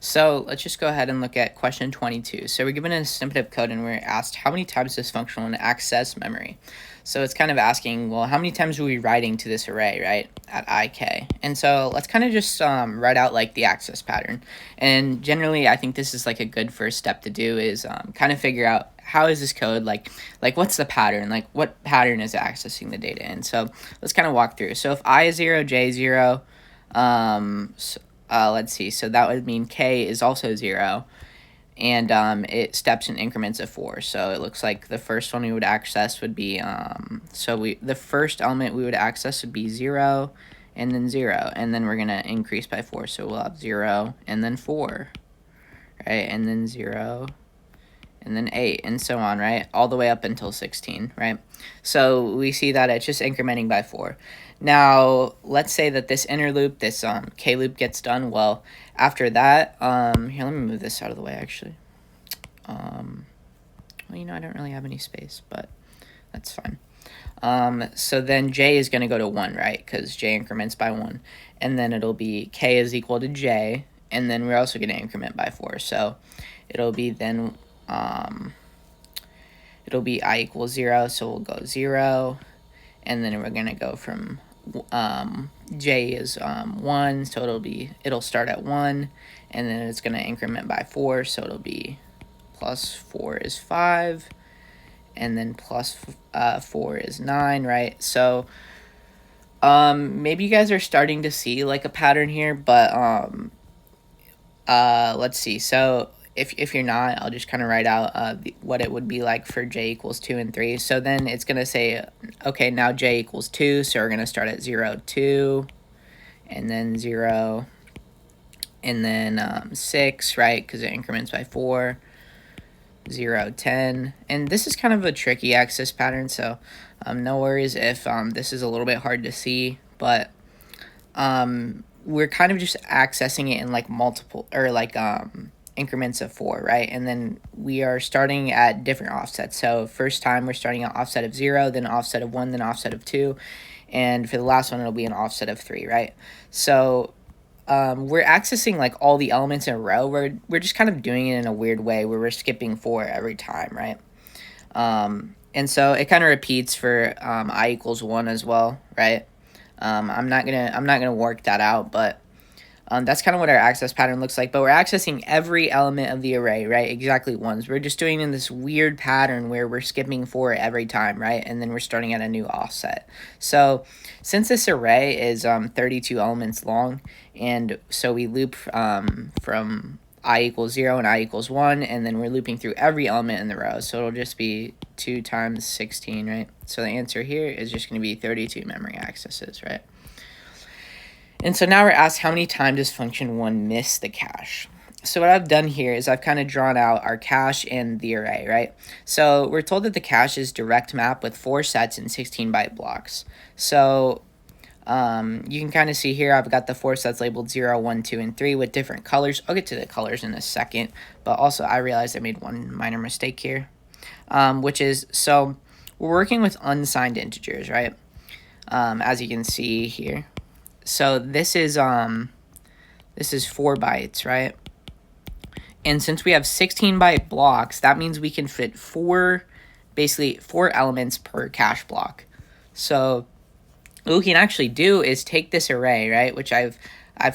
So let's just go ahead and look at question 22. So we're given a snippet of code and we're asked how many times this function will access memory. So it's kind of asking, well, how many times are we writing to this array, right, at ik? And so let's kind of just write out like the access pattern. And generally, I think this is like a good first step to do is kind of figure out how is this code, like what's the pattern, like what pattern is accessing the data in. So let's kind of walk through. So if I is 0, j is 0, let's see, so that would mean k is also 0, and it steps in increments of 4. So it looks like the first one we would access would be, the first element we would access would be 0, and then 0, and then we're going to increase by 4. So we'll have 0, and then 4, right, and then 0, and then 8, and so on, right, all the way up until 16, right? So we see that it's just incrementing by 4. Now, let's say that this inner loop, this k loop gets done. Well, after that, here, let me move this out of the way, actually. Well, you know, I don't really have any space, but that's fine. So then j is going to go to 1, right, because j increments by 1. And then it'll be k is equal to j, and then we're also going to increment by 4. So it'll be then, it'll be I equals 0, so we'll go 0, and then we're going to go from j is 1, so it'll start at 1, and then it's going to increment by 4, so it'll be plus 4 is 5, and then plus 4 is 9, right? So maybe you guys are starting to see like a pattern here, but let's see. So if you're not, I'll just kind of write out what it would be like for j equals 2 and 3. So then it's going to say, okay, now j equals 2, so we're going to start at 0, 2, and then 0, and then 6, right, because it increments by 4, 0, 10. And this is kind of a tricky access pattern, so no worries if this is a little bit hard to see, but we're kind of just accessing it in like multiple or like increments of 4, right? And then we are starting at different offsets. So first time we're starting at offset of 0, then offset of 1, then offset of 2, and for the last one it'll be an offset of 3, right? So we're accessing like all the elements in a row. We're just kind of doing it in a weird way where we're skipping 4 every time, right? And so it kind of repeats for I equals 1 as well, right? I'm not gonna work that out, but that's kind of what our access pattern looks like. But we're accessing every element of the array, right? Exactly once. We're just doing in this weird pattern where we're skipping 4 every time, right? And then we're starting at a new offset. So since this array is 32 elements long, and so we loop from I equals 0 and I equals 1, and then we're looping through every element in the row. So it'll just be 2 times 16, right? So the answer here is just going to be 32 memory accesses, right? And so now we're asked how many times does function 1 miss the cache? So what I've done here is I've kind of drawn out our cache and the array, right? So we're told that the cache is direct map with 4 sets and 16-byte blocks. So you can kind of see here I've got the 4 sets labeled 0, 1, 2, and 3 with different colors. I'll get to the colors in a second, but also I realized I made one minor mistake here, which is, so we're working with unsigned integers, right? As you can see here. So this is 4 bytes, right? And since we have 16-byte blocks, that means we can fit basically 4 elements per cache block. So what we can actually do is take this array, right, which I've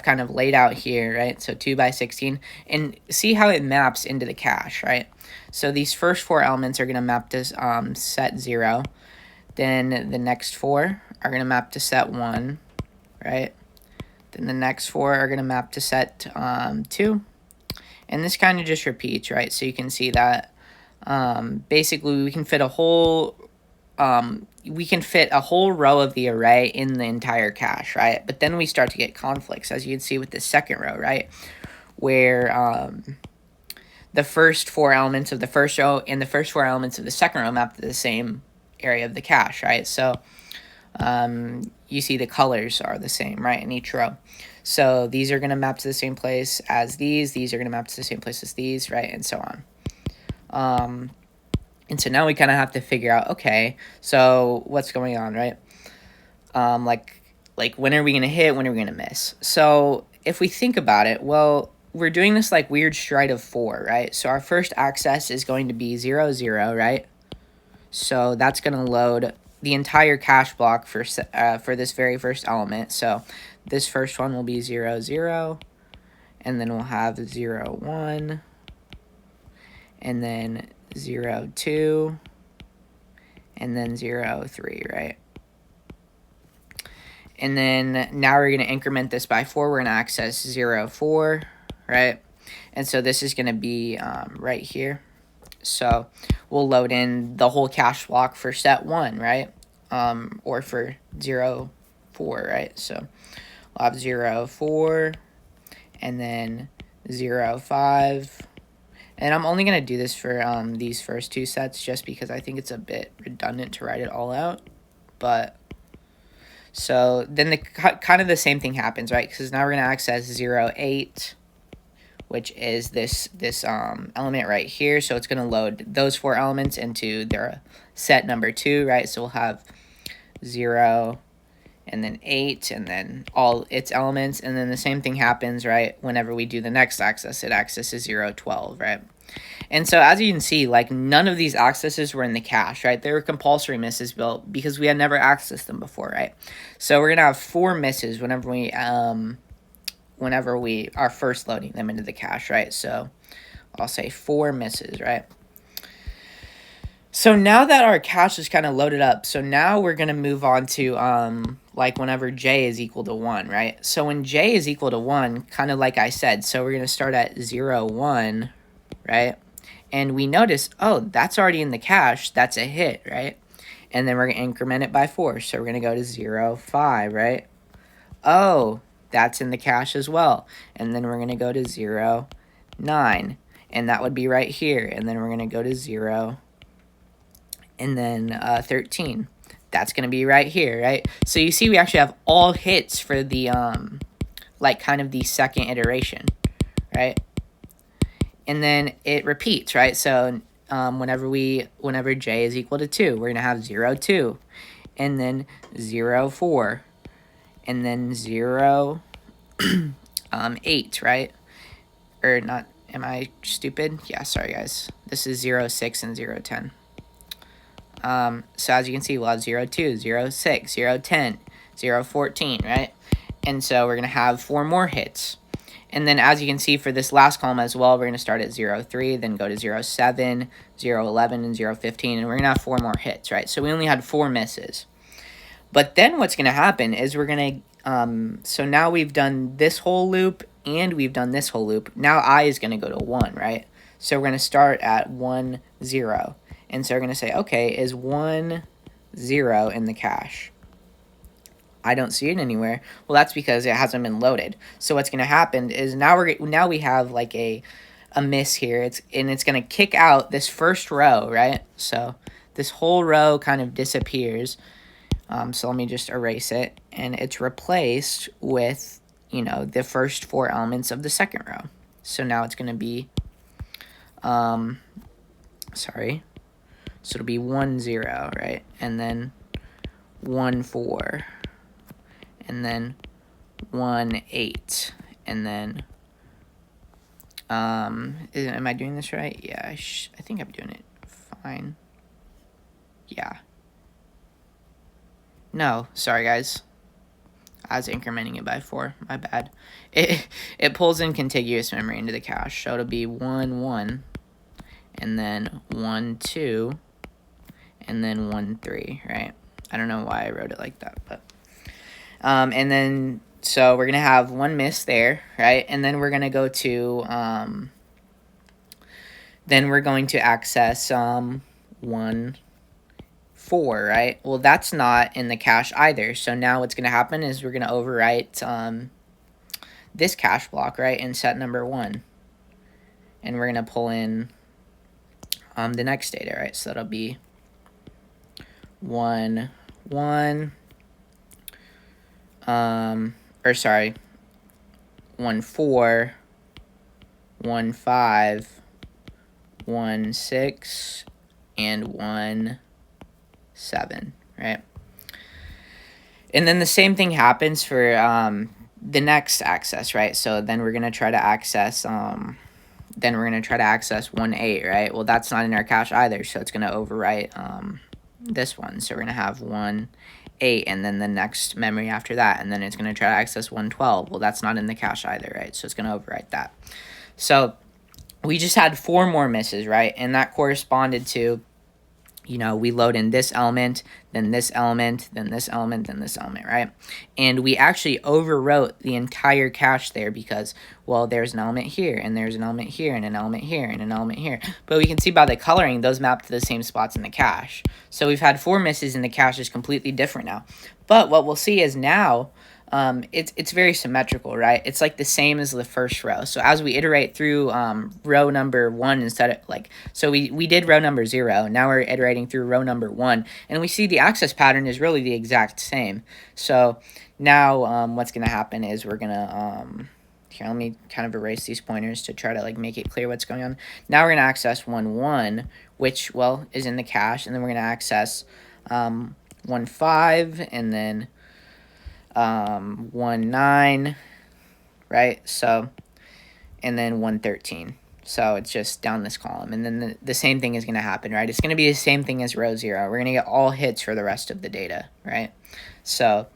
kind of laid out here, right? So 2 by 16, and see how it maps into the cache, right? So these first 4 elements are going to map to set 0. Then the next 4 are going to map to set 1, right? Then the next 4 are going to map to set 2. And this kind of just repeats, right? So you can see that basically we can fit a whole row of the array in the entire cache, right? But then we start to get conflicts, as you can see with the second row, right? Where the first 4 elements of the first row and the first 4 elements of the second row map to the same area of the cache, right? So you see the colors are the same, right, in each row. So these are going to map to the same place as these are going to map to the same place as these, right, and so on. And so now we kind of have to figure out, okay, so what's going on, right? Like when are we going to hit, when are we going to miss? So if we think about it, well, we're doing this like weird stride of 4, right? So our first access is going to be 0, 0, right? So that's going to load the entire cache block for this very first element. So this first one will be 0, 0, and then we'll have 0, 1, and then 0, 2, and then 0, 3, right? And then now we're going to increment this by 4. We're going to access 0, 4, right? And so this is going to be right here. So we'll load in the whole cache block for set 1, right? Or for 0, 4, right? So we'll have 0, 4, and then 0, 5. And I'm only going to do this for these first 2 sets just because I think it's a bit redundant to write it all out. But so then kind of the same thing happens, right? Because now we're going to access 0, 8, which is this element right here. So it's going to load those 4 elements into their set number 2, right? So we'll have 0 and then 8 and then all its elements. And then the same thing happens, right, whenever we do the next access. It accesses 0, 12, right? And so as you can see, like none of these accesses were in the cache, right? They were compulsory misses built because we had never accessed them before, right? So we're going to have 4 misses whenever we are first loading them into the cache, right? So I'll say 4 misses, right? So now that our cache is kind of loaded up, so now we're going to move on to like whenever j is equal to 1, right? So when j is equal to 1, kind of like I said, so we're going to start at 0, 1, right? And we notice, oh, that's already in the cache. That's a hit, right? And then we're going to increment it by 4. So we're going to go to 0, 5, right? Oh, that's in the cache as well. And then we're going to go to 0, 9. And that would be right here. And then we're going to go to 0, and then 13. that's going to be right here, right? So you see we actually have all hits for the, like kind of the second iteration, right? And then it repeats, right? So whenever j is equal to 2, we're going to have 0, 2, and then 0, 4, and then 0, 8, right? Or not, am I stupid? Yeah, sorry guys. This is 0, 6, and 0, 10. So as you can see, we'll have 0, 2, 0, 6, 0, 10, 0, 14, right? And so we're going to have 4 more hits. And then as you can see for this last column as well, we're going to start at 0, 3, then go to 0, 7, 0, 11, and 0, 15, and we're going to have 4 more hits, right? So we only had 4 misses. But then what's going to happen is we're going to, so now we've done this whole loop and we've done this whole loop. Now I is going to go to 1, right? So we're going to start at 1, 0. And so we're going to say, okay, is 1, 0 in the cache? I don't see it anywhere. Well, that's because it hasn't been loaded. So what's going to happen is now we have like a miss here. It's going to kick out this first row, right? So this whole row kind of disappears. So let me just erase it, and it's replaced with, you know, the first 4 elements of the second row. So now it's going to be, sorry. So it'll be 1, 0, right? And then 1, 4. And then 1, 8. And then, am I doing this right? Yeah, I think I'm doing it fine. Yeah. No, sorry guys. I was incrementing it by 4. My bad. It pulls in contiguous memory into the cache. So it'll be 1, 1. And then 1, 2. And then 1, 3, right? I don't know why I wrote it like that, but and then so we're gonna have 1 miss there, right? And then we're gonna go to then we're going to access 1, 4, right? Well, that's not in the cache either. So now what's gonna happen is we're gonna overwrite this cache block, right, in set number 1, and we're gonna pull in the next data, right? So that'll be 1, 1, or sorry, 1, 4, 1, 5, 1, 6, and 1, 7, right? And then the same thing happens for the next access, right? So then we're gonna try to access 1, 8, right? Well, that's not in our cache either, so it's gonna overwrite this one. So we're gonna have 1, 8, and then the next memory after that, and then it's going to try to access 1, 12. Well, that's not in the cache either, right? So it's going to overwrite that. So we just had 4 more misses, right? And that corresponded to, you know, we load in this element, then this element, then this element, then this element, right? And we actually overwrote the entire cache there because, well, there's an element here, and there's an element here, and an element here, and an element here. But we can see by the coloring, those map to the same spots in the cache. So we've had 4 misses, and the cache is completely different now. But what we'll see is now, it's very symmetrical, right? It's like the same as the first row. So as we iterate through row number 1 instead of like, so we did row number 0. Now we're iterating through row number 1, and we see the access pattern is really the exact same. So now what's going to happen is we're going to, here, let me kind of erase these pointers to try to like make it clear what's going on. Now we're going to access 1, 1, which, well, is in the cache, and then we're going to access 1, 5, and then 1, 9, right? So, and then 1, 13. So it's just down this column. And then the same thing is going to happen, right? It's going to be the same thing as row 0. We're going to get all hits for the rest of the data, right? So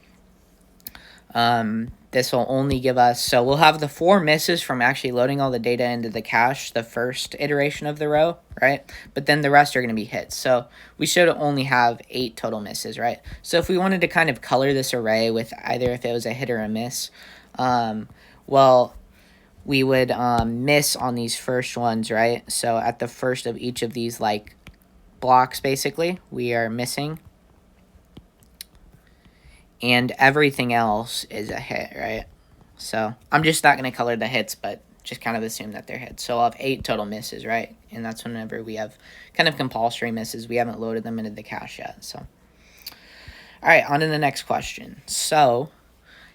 this will only give us, so we'll have the 4 misses from actually loading all the data into the cache, the first iteration of the row, right? But then the rest are going to be hits. So we should only have 8 total misses, right? So if we wanted to kind of color this array with either if it was a hit or a miss, well, we would miss on these first ones, right? So at the first of each of these like blocks, basically, we are missing. And everything else is a hit, right? So I'm just not going to color the hits, but just kind of assume that they're hits. So I'll have 8 total misses, right? And that's whenever we have kind of compulsory misses. We haven't loaded them into the cache yet. So All right, on to the next question. So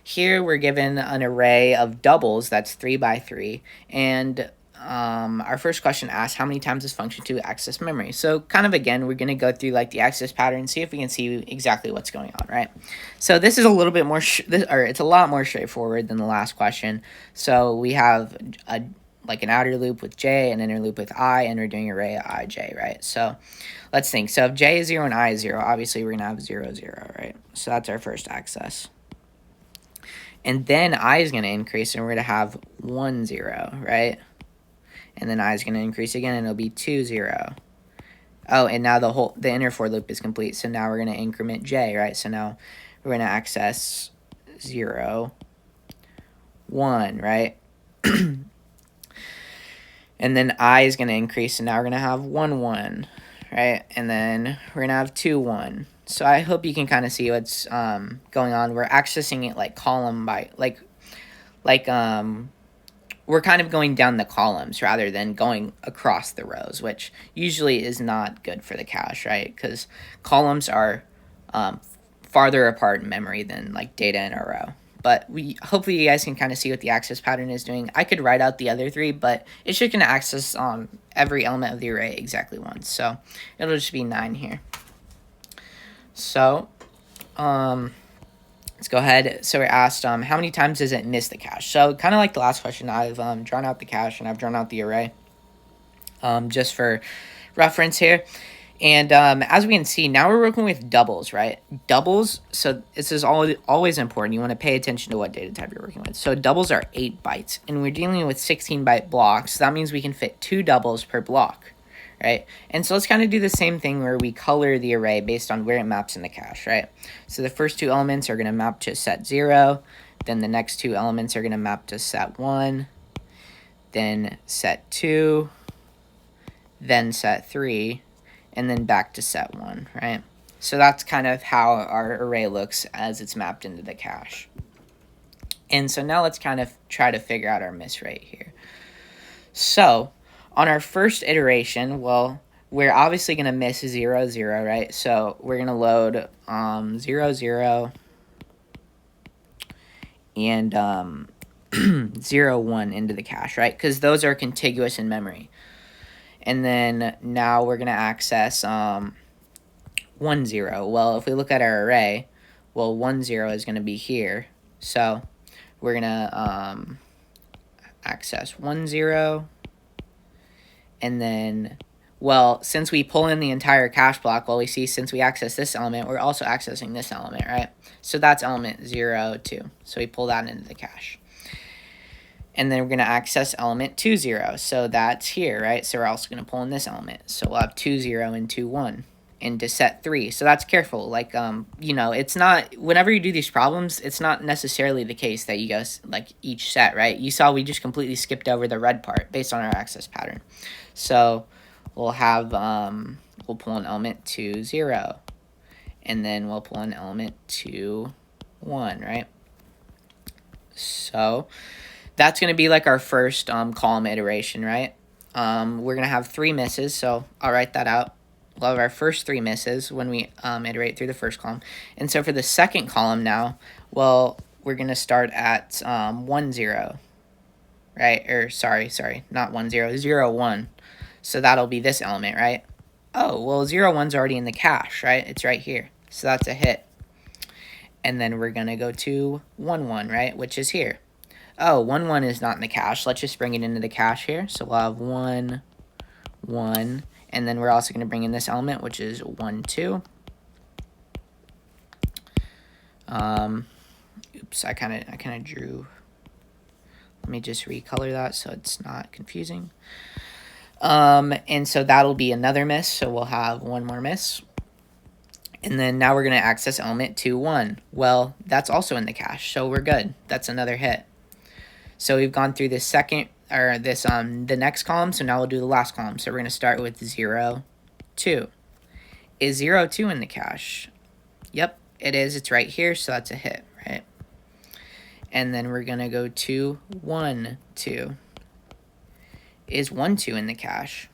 here we're given an array of doubles that's 3 by 3, and our first question asks how many times this function to access memory. So kind of again, we're going to go through like the access pattern, see if we can see exactly what's going on, right? So this is a little bit more, it's a lot more straightforward than the last question. So we have like an outer loop with j, an inner loop with I, and we're doing array ij, right? So let's think. So if j is 0 and I is 0, obviously we're going to have 0, 0, right? So that's our first access. And then I is going to increase, and we're going to have 1, 0, right? And then I is going to increase again, and it'll be 2, 0. Oh, and now the inner for loop is complete, so now we're going to increment j, right? So now we're going to access 0, 1, right? And then I is going to increase, and now we're going to have 1, 1, right? And then we're going to have 2, 1. So I hope you can kind of see what's going on. We're accessing it like column by, we're kind of going down the columns rather than going across the rows, which usually is not good for the cache, right? Because columns are farther apart in memory than like data in a row. But hopefully you guys can kind of see what the access pattern is doing. I could write out the other three, but it's just going to access every element of the array exactly once. So it'll just be 9 here. So let's go ahead. So we're asked how many times does it miss the cache? So kind of like the last question, I've drawn out the cache and I've drawn out the array just for reference here. And as we can see, now we're working with doubles, right? Doubles, so this is always important. You want to pay attention to what data type you're working with. So doubles are 8 bytes, and we're dealing with 16-byte blocks. So that means we can fit 2 doubles per block, right? And so let's kind of do the same thing where we color the array based on where it maps in the cache, right? So the first 2 elements are going to map to set 0. Then the next 2 elements are going to map to set 1. Then set 2. Then set 3. And then back to set 1, right? So that's kind of how our array looks as it's mapped into the cache. And so now let's kind of try to figure out our miss rate here. So on our first iteration, well, we're obviously going to miss 0, 0, right? So we're going to load 0, 0, and 0, 1 into the cache, right? Because those are contiguous in memory. And then now we're going to access 1, 0. Well, if we look at our array, well, 1, 0 is going to be here. So we're going to access 1, 0. And then, well, since we pull in the entire cache block, well, we see since we access this element, we're also accessing this element, right? So that's element 0, 2. So we pull that into the cache. And then we're going to access element 2, 0. So that's here, right? So we're also going to pull in this element. So we'll have 2, 0 and 2, 1 into set 3. So that's careful. Like, you know, it's not, whenever you do these problems, it's not necessarily the case that you go, like, each set, right? You saw we just completely skipped over the red part based on our access pattern. So we'll have, we'll pull an element 2, 0. And then we'll pull an element 2, 1, right? So that's going to be like our first column iteration, right? We're going to have 3 misses, so I'll write that out. We'll have our first 3 misses when we iterate through the first column. And so for the second column now, well, we're going to start at 1, 0, right? Or sorry, not 1, 0, 0, 1. So that'll be this element, right? Oh, well, 0, 1's already in the cache, right? It's right here. So that's a hit. And then we're going to go to 1, 1, right? Which is here. Oh, 1, 1 is not in the cache. Let's just bring it into the cache here. So we'll have 1, 1, and then we're also going to bring in this element, which is 1, 2. Oops, I kind of drew. Let me just recolor that so it's not confusing. And so that'll be another miss. So we'll have 1 more miss. And then now we're going to access element 2, 1. Well, that's also in the cache, so we're good. That's another hit. So we've gone through this the next column, so now we'll do the last column. So we're going to start with 0, 2. Is 0, 2 in the cache? Yep, it is. It's right here, so that's a hit, right? And then we're going to go to 1, 2. Is 1, 2 in the cache?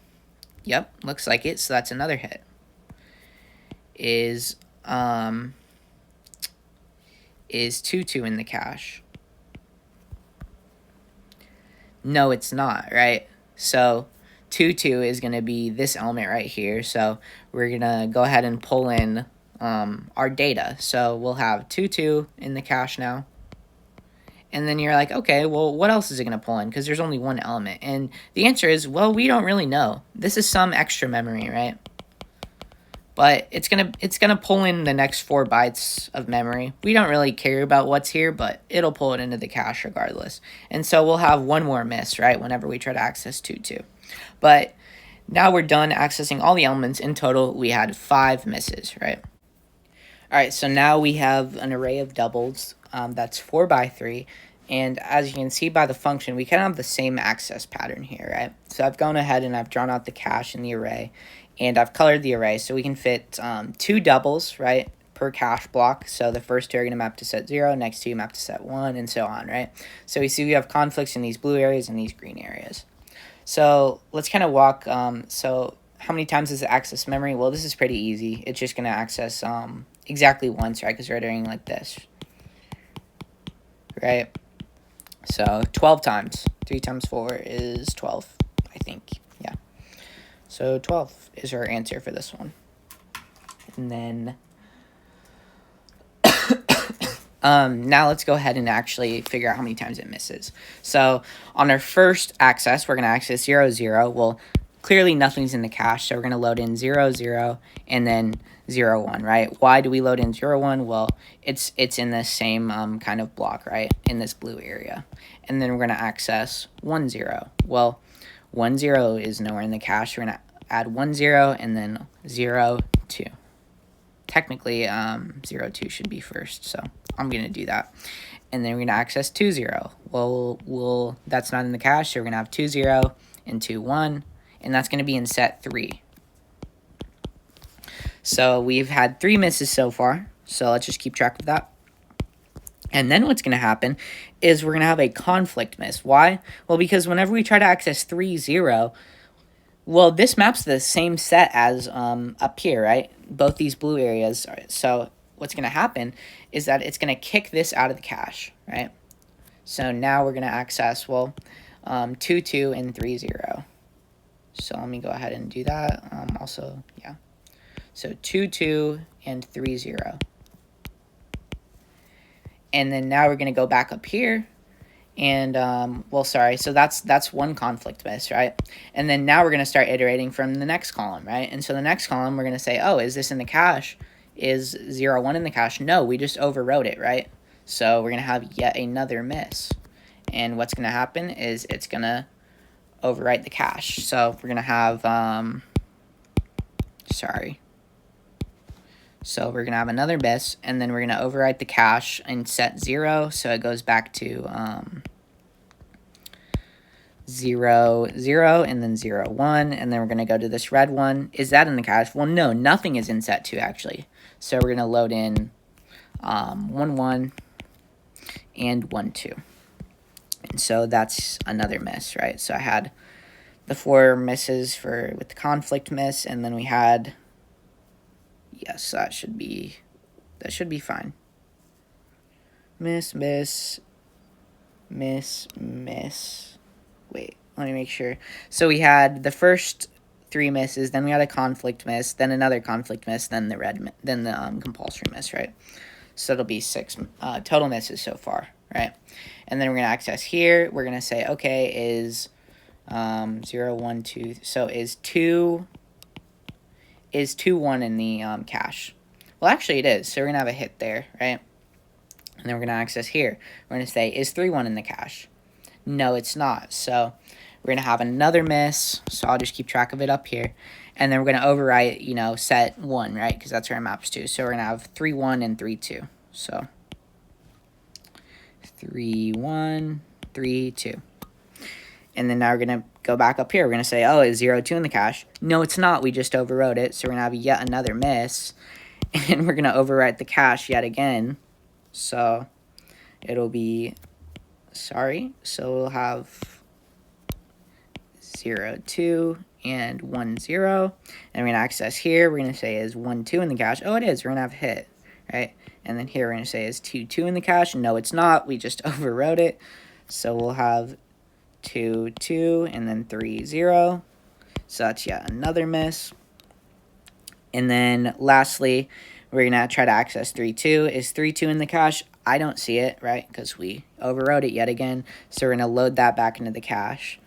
Yep, looks like it, so that's another hit. Is is 2, 2 in the cache? No, it's not, right? So 2, 2 is going to be this element right here. So we're going to go ahead and pull in our data. So we'll have 2, 2 in the cache now. And then you're like, okay, well, what else is it going to pull in? Because there's only one element. And the answer is, well, we don't really know. This is some extra memory, right? But it's gonna pull in the next 4 bytes of memory. We don't really care about what's here, but it'll pull it into the cache regardless. And so we'll have one more miss, right, whenever we try to access 2, 2. But now we're done accessing all the elements. In total, we had 5 misses, right? All right, so now we have an array of doubles. That's 4 by 3. And as you can see by the function, we kind of have the same access pattern here, right? So I've gone ahead and I've drawn out the cache in the array, and I've colored the array so we can fit 2 doubles, right, per cache block. So the first 2 are going to map to set 0, next 2 map to set 1, and so on, right? So we see we have conflicts in these blue areas and these green areas. So let's kind of walk. So how many times does it access memory? Well, this is pretty easy. It's just going to access exactly once, right, because we're doing like this, right? So 12 times. 3 times 4 is 12, I think. Yeah. So 12 is our answer for this one. And then now let's go ahead and actually figure out how many times it misses. So on our first access, we're going to access 0, 0. Well, clearly nothing's in the cache, so we're going to load in 0, 0, and then 0, 1, right? Why do we load in 0, 1? Well, it's in the same kind of block, right, in this blue area. And then we're going to access 1, 0. Well, 1, 0 is nowhere in the cache. We're going to add 1, 0, and then 0, 2. Technically, 0, 2 should be first, so I'm going to do that. And then we're going to access 2, 0. Well, that's not in the cache, so we're going to have 2, 0 and 2, 1, and that's going to be in set 3. So we've had 3 misses so far, so let's just keep track of that. And then what's going to happen is we're going to have a conflict miss. Why? Well, because whenever we try to access 3, 0, well, this maps the same set as up here, right? Both these blue areas. So what's going to happen is that it's going to kick this out of the cache, right? So now we're going to access, well, 2, 2, and 3, 0. So let me go ahead and do that. Also, yeah. So 2, 2, and 3, 0. And then now we're going to go back up here. And, well, sorry, so that's one conflict miss, right? And then now we're going to start iterating from the next column, right? And so the next column, we're going to say, oh, is this in the cache? Is 0, 1 in the cache? No, we just overwrote it, right? So we're going to have yet another miss. And what's going to happen is it's going to overwrite the cache. So we're going to have, So we're going to have another miss, and then we're going to overwrite the cache and set 0, so it goes back to 0, 0, and then 0, 1, and then we're going to go to this red one. Is that in the cache? Well, no, nothing is in set 2, actually. So we're going to load in 1, 1, and 1, 2. And so that's another miss, right? So I had the 4 misses with the conflict miss, and then we had... Yes, that should be fine. Miss, miss, miss, miss. Wait, let me make sure. So we had the first 3 misses, then we had a conflict miss, then another conflict miss, then the compulsory miss, right? So it'll be 6 total misses so far, right? And then we're gonna access here. We're gonna say, okay, is 0, 1, 2. So is 2, 1 in the cache? Well, actually it is, so we're going to have a hit there, right? And then we're going to access here. We're going to say, is 3, 1 in the cache? No, it's not. So we're going to have another miss, so I'll just keep track of it up here. And then we're going to overwrite, set 1, right? Because that's where it maps to. So we're going to have 3, 1, and 3, 2. So 3, 1, 3, 2. And then now we're going to go back up here. We're going to say, oh, is 0, 2 in the cache? No, it's not. We just overwrote it. So we're going to have yet another miss. And we're going to overwrite the cache yet again. So it'll be, so we'll have 0, 2, and 1, 0. And we're going to access here. We're going to say, is 1, 2 in the cache? Oh, it is. We're going to have hit. right? And then here we're going to say is 2, 2 in the cache. No, it's not. We just overwrote it. So we'll have 2, 2, and then 3, 0. So that's yet another miss. And then lastly, we're going to try to access 3, 2. Is 3, 2 in the cache? I don't see it, right? Because we overwrote it yet again. So we're going to load that back into the cache,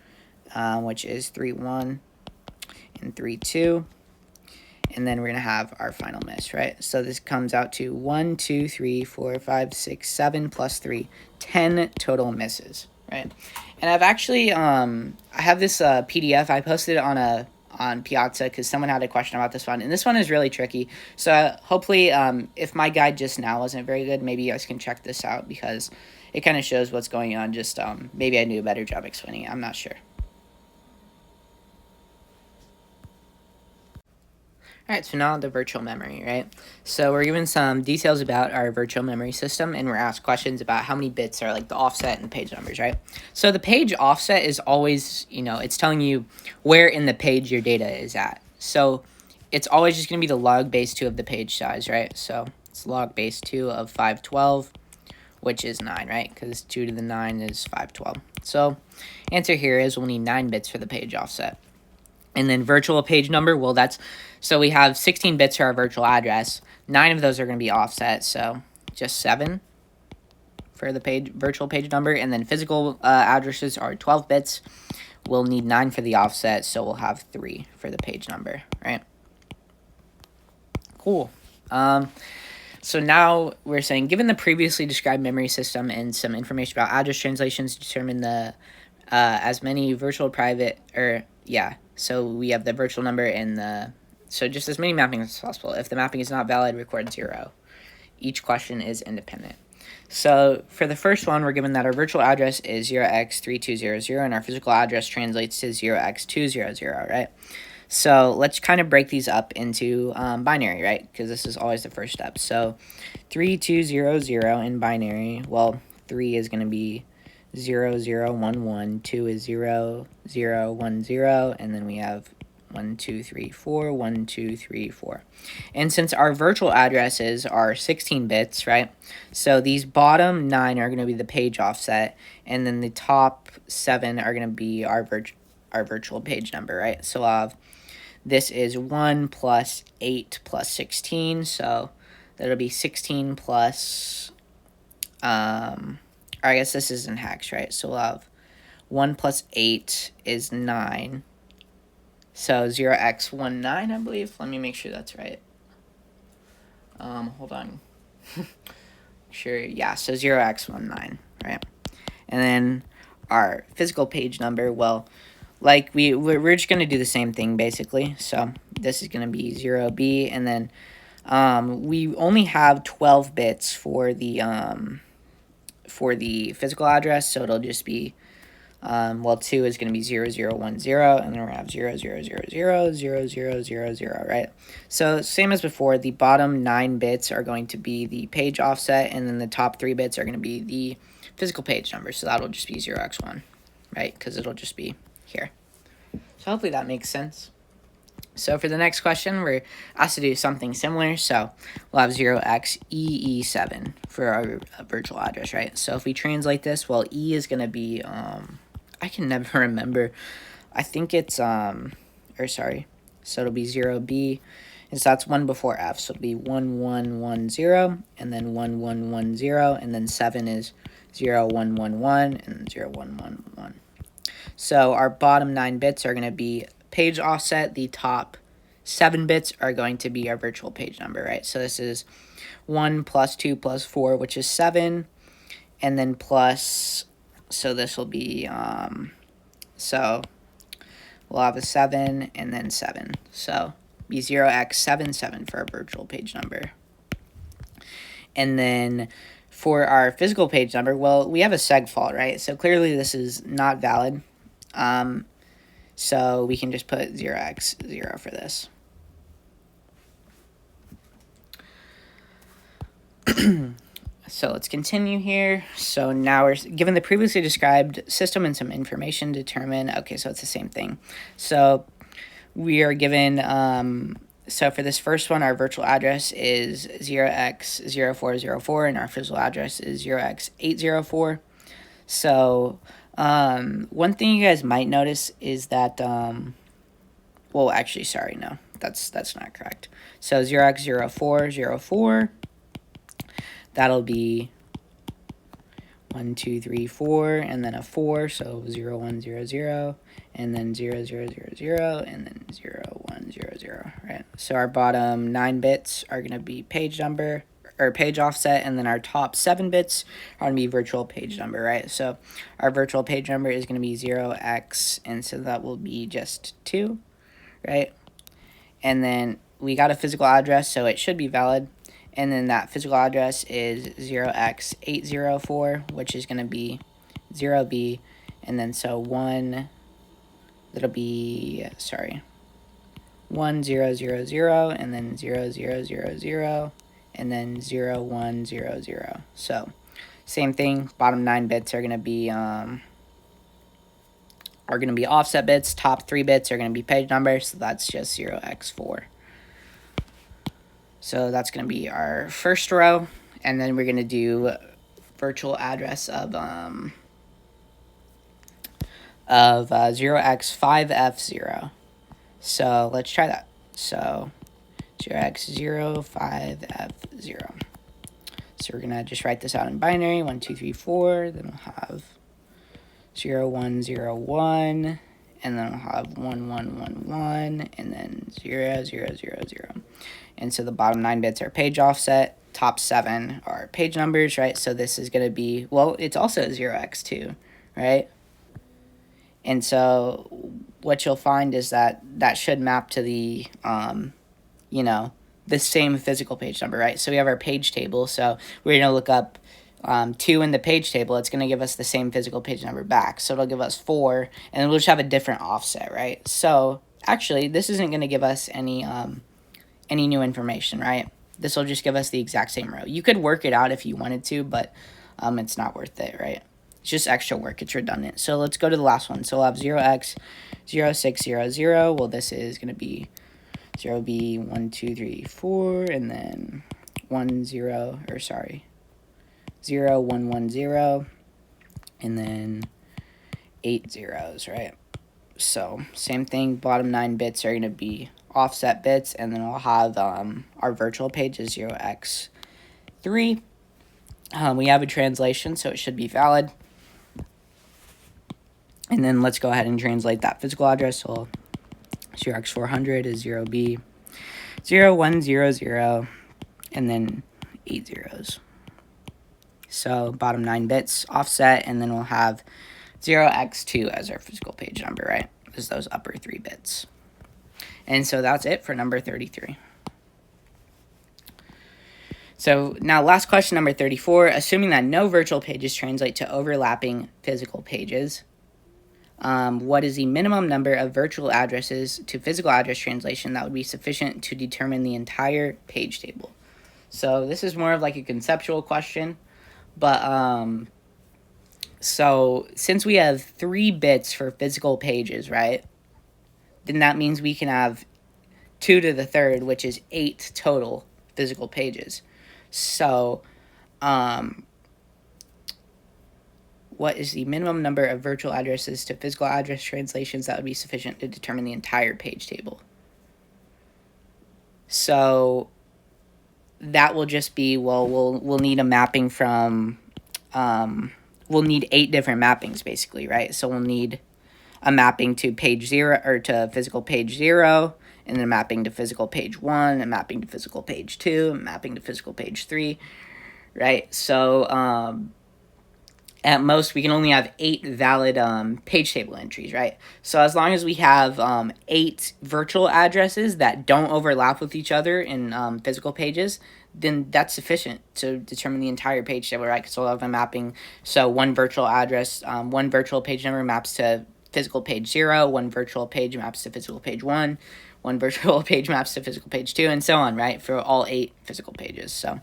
which is 3, 1 and 3, 2. And then we're going to have our final miss, right? So this comes out to 1, 2, 3, 4, 5, 6, 7 plus 3, 10 total misses, right? And I've actually, I have this PDF. I posted it on Piazza because someone had a question about this one. And this one is really tricky. So hopefully, if my guide just now wasn't very good, maybe you guys can check this out because it kind of shows what's going on. Just maybe I do a better job explaining it. I'm not sure. All right, so now the virtual memory, right? So we're given some details about our virtual memory system, and we're asked questions about how many bits are like the offset and the page numbers, right? So the page offset is always, it's telling you where in the page your data is at. So it's always just going to be the log base 2 of the page size, right? So it's log base 2 of 512, which is 9, right? Because 2 to the 9 is 512. So answer here is we'll need 9 bits for the page offset. And then virtual page number, well, so we have 16 bits for our virtual address. 9 of those are going to be offset, so just 7 for the virtual page number. And then physical addresses are 12 bits. We'll need 9 for the offset, so we'll have 3 for the page number, right? Cool. So now we're saying, given the previously described memory system and some information about address translations, determine the as many virtual private, so we have the virtual number and so just as many mappings as possible. If the mapping is not valid, record 0. Each question is independent. So for the first one, we're given that our virtual address is 0x3200 and our physical address translates to 0x200, right? So let's kind of break these up into binary, right? Because this is always the first step. So 3200 in binary, well, 3 is going to be 0, 0, 1, 1, 2 is 0, 0, 1, 0, and then we have 1, 2, 3, 4, 1, 2, 3, 4. And since our virtual addresses are 16 bits, right, so these bottom 9 are going to be the page offset, and then the top 7 are going to be our virtual page number, right? So I'll have, this is 1 plus 8 plus 16, so that'll be 16 plus, I guess this is in hex, right? So we'll have 1 plus 8 is 9. So 0x19, I believe. Let me make sure that's right. Hold on. Sure, yeah, so 0x19, right? And then our physical page number, well, like we're just going to do the same thing, basically. So this is going to be 0b, and then we only have 12 bits for the physical address, so it'll just be, 2 is going to be 0, 0, 1, 0, and then we're going to have 0, 0, 0, 0, 0, 0, 0, 0, right? So same as before, the bottom 9 bits are going to be the page offset, and then the top 3 bits are going to be the physical page number, so that'll just be 0x1, right? Because it'll just be here. So hopefully that makes sense. So for the next question, we're asked to do something similar. So we'll have 0xEE7 for our virtual address, right? So if we translate this, well, E is going to be, I can never remember. I think it's, so it'll be 0B. And so that's 1 before F. So it'll be 1110, and then 1110, and then 7 is 0111, and 0111. So our bottom 9 bits are going to be page offset. The top 7 bits are going to be our virtual page number, right? So this is 1 plus 2 plus 4, which is 7, and then plus, so this will be, so we'll have a 7 and then 7. So be 0x77 for our virtual page number. And then for our physical page number, well, we have a seg fault, right? So clearly this is not valid. So we can just put 0x0 for this. So let's continue here. So now we're given the previously described system and some information to determine. Okay, so it's the same thing. So we are given So for this first one, our virtual address is 0x0404, and our physical address is 0x804. So one thing you guys might notice is that, well, actually, sorry, no, that's not correct. So 0x0404, that'll be 1, 2, 3, 4, and then a 4, so 0, 1, 0, 0, and then 0, 0, 0, 0, and then 0, 1, 0, 0, right? So our bottom 9 bits are going to be page number, or page offset, and then our top 7 bits are going to be virtual page number, right? So our virtual page number is going to be 0x, and so that will be just 2, right? And then we got a physical address, so it should be valid. And then that physical address is 0x804, which is going to be 0B. And then so 1, that'll be, 1, 0, 0, 0, and then 0, 0, 0, 0, and then 0, 1, 0, 0. So same thing, bottom 9 bits are going to be offset bits. Top 3 bits are going to be page numbers, so that's just 0x4. So that's going to be our first row, and then we're going to do virtual address of 0x5f0. So let's try that. So 0x05f0. So we're going to just write this out in binary, 1, 2, 3, 4. Then we'll have 0, 1, 0, 1. And then we'll have 1, 1, 1, 1. And then 0, 0, 0, 0. And so the bottom 9 bits are page offset. Top 7 are page numbers, right? So this is going to be, well, it's also 0x2, right? And so what you'll find is that that should map to the, the same physical page number, right? So we have our page table. So we're going to look up 2 in the page table. It's going to give us the same physical page number back. So it'll give us 4, and we'll just have a different offset, right? So actually, this isn't going to give us any new information, right? This will just give us the exact same row. You could work it out if you wanted to, but it's not worth it, right? It's just extra work. It's redundant. So let's go to the last one. So we'll have 0x0600. Well, this is going to be 0b 1, 2, 3, 4, and then 0, 1, 1, 0, and then 8 zeros, right? So same thing, bottom 9 bits are going to be offset bits, and then we'll have our virtual page is 0x3. We have a translation, so it should be valid. And then let's go ahead and translate that physical address. So 0x400 is 0b 0, 1, 0, 0, and then 8 zeros. So bottom 9 bits offset, and then we'll have 0x2 as our physical page number, right? Is those upper 3 bits. And so that's it for number 33. So now last question, number 34. Assuming that no virtual pages translate to overlapping physical pages, what is the minimum number of virtual addresses to physical address translation that would be sufficient to determine the entire page table? So this is more of like a conceptual question, but so since we have 3 bits for physical pages, right, then that means we can have 2 to the 3rd, which is 8 total physical pages. So what is the minimum number of virtual addresses to physical address translations that would be sufficient to determine the entire page table? So that will just be, well, we'll need a mapping from, we'll need 8 different mappings basically, right? So we'll need a mapping to page 0, or to physical page 0, and then a mapping to physical page 1, a mapping to physical page 2, a mapping to physical page 3, right? So at most we can only have 8 valid page table entries, right? So as long as we have 8 virtual addresses that don't overlap with each other in physical pages, then that's sufficient to determine the entire page table, right? Because we'll have a mapping. So one virtual address, one virtual page number maps to physical page 0, one virtual page maps to physical page 1, one virtual page maps to physical page 2, and so on, right, for all 8 physical pages. So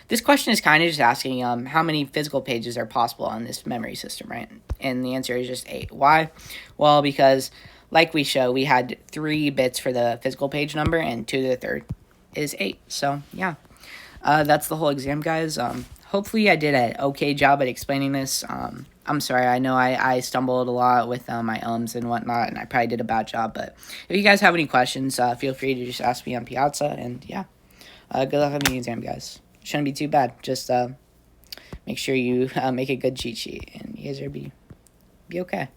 this question is kind of just asking how many physical pages are possible on this memory system, right? And the answer is just 8. Why? Well, because like we show, we had 3 bits for the physical page number, and 2 to the third is 8. So, yeah. That's the whole exam, guys. Hopefully I did an okay job at explaining this. I'm sorry, I know I stumbled a lot with my ums and whatnot, and I probably did a bad job, but if you guys have any questions, feel free to just ask me on Piazza, and yeah, good luck on the exam, guys. Shouldn't be too bad. Just make sure you make a good cheat sheet, and you guys are be okay.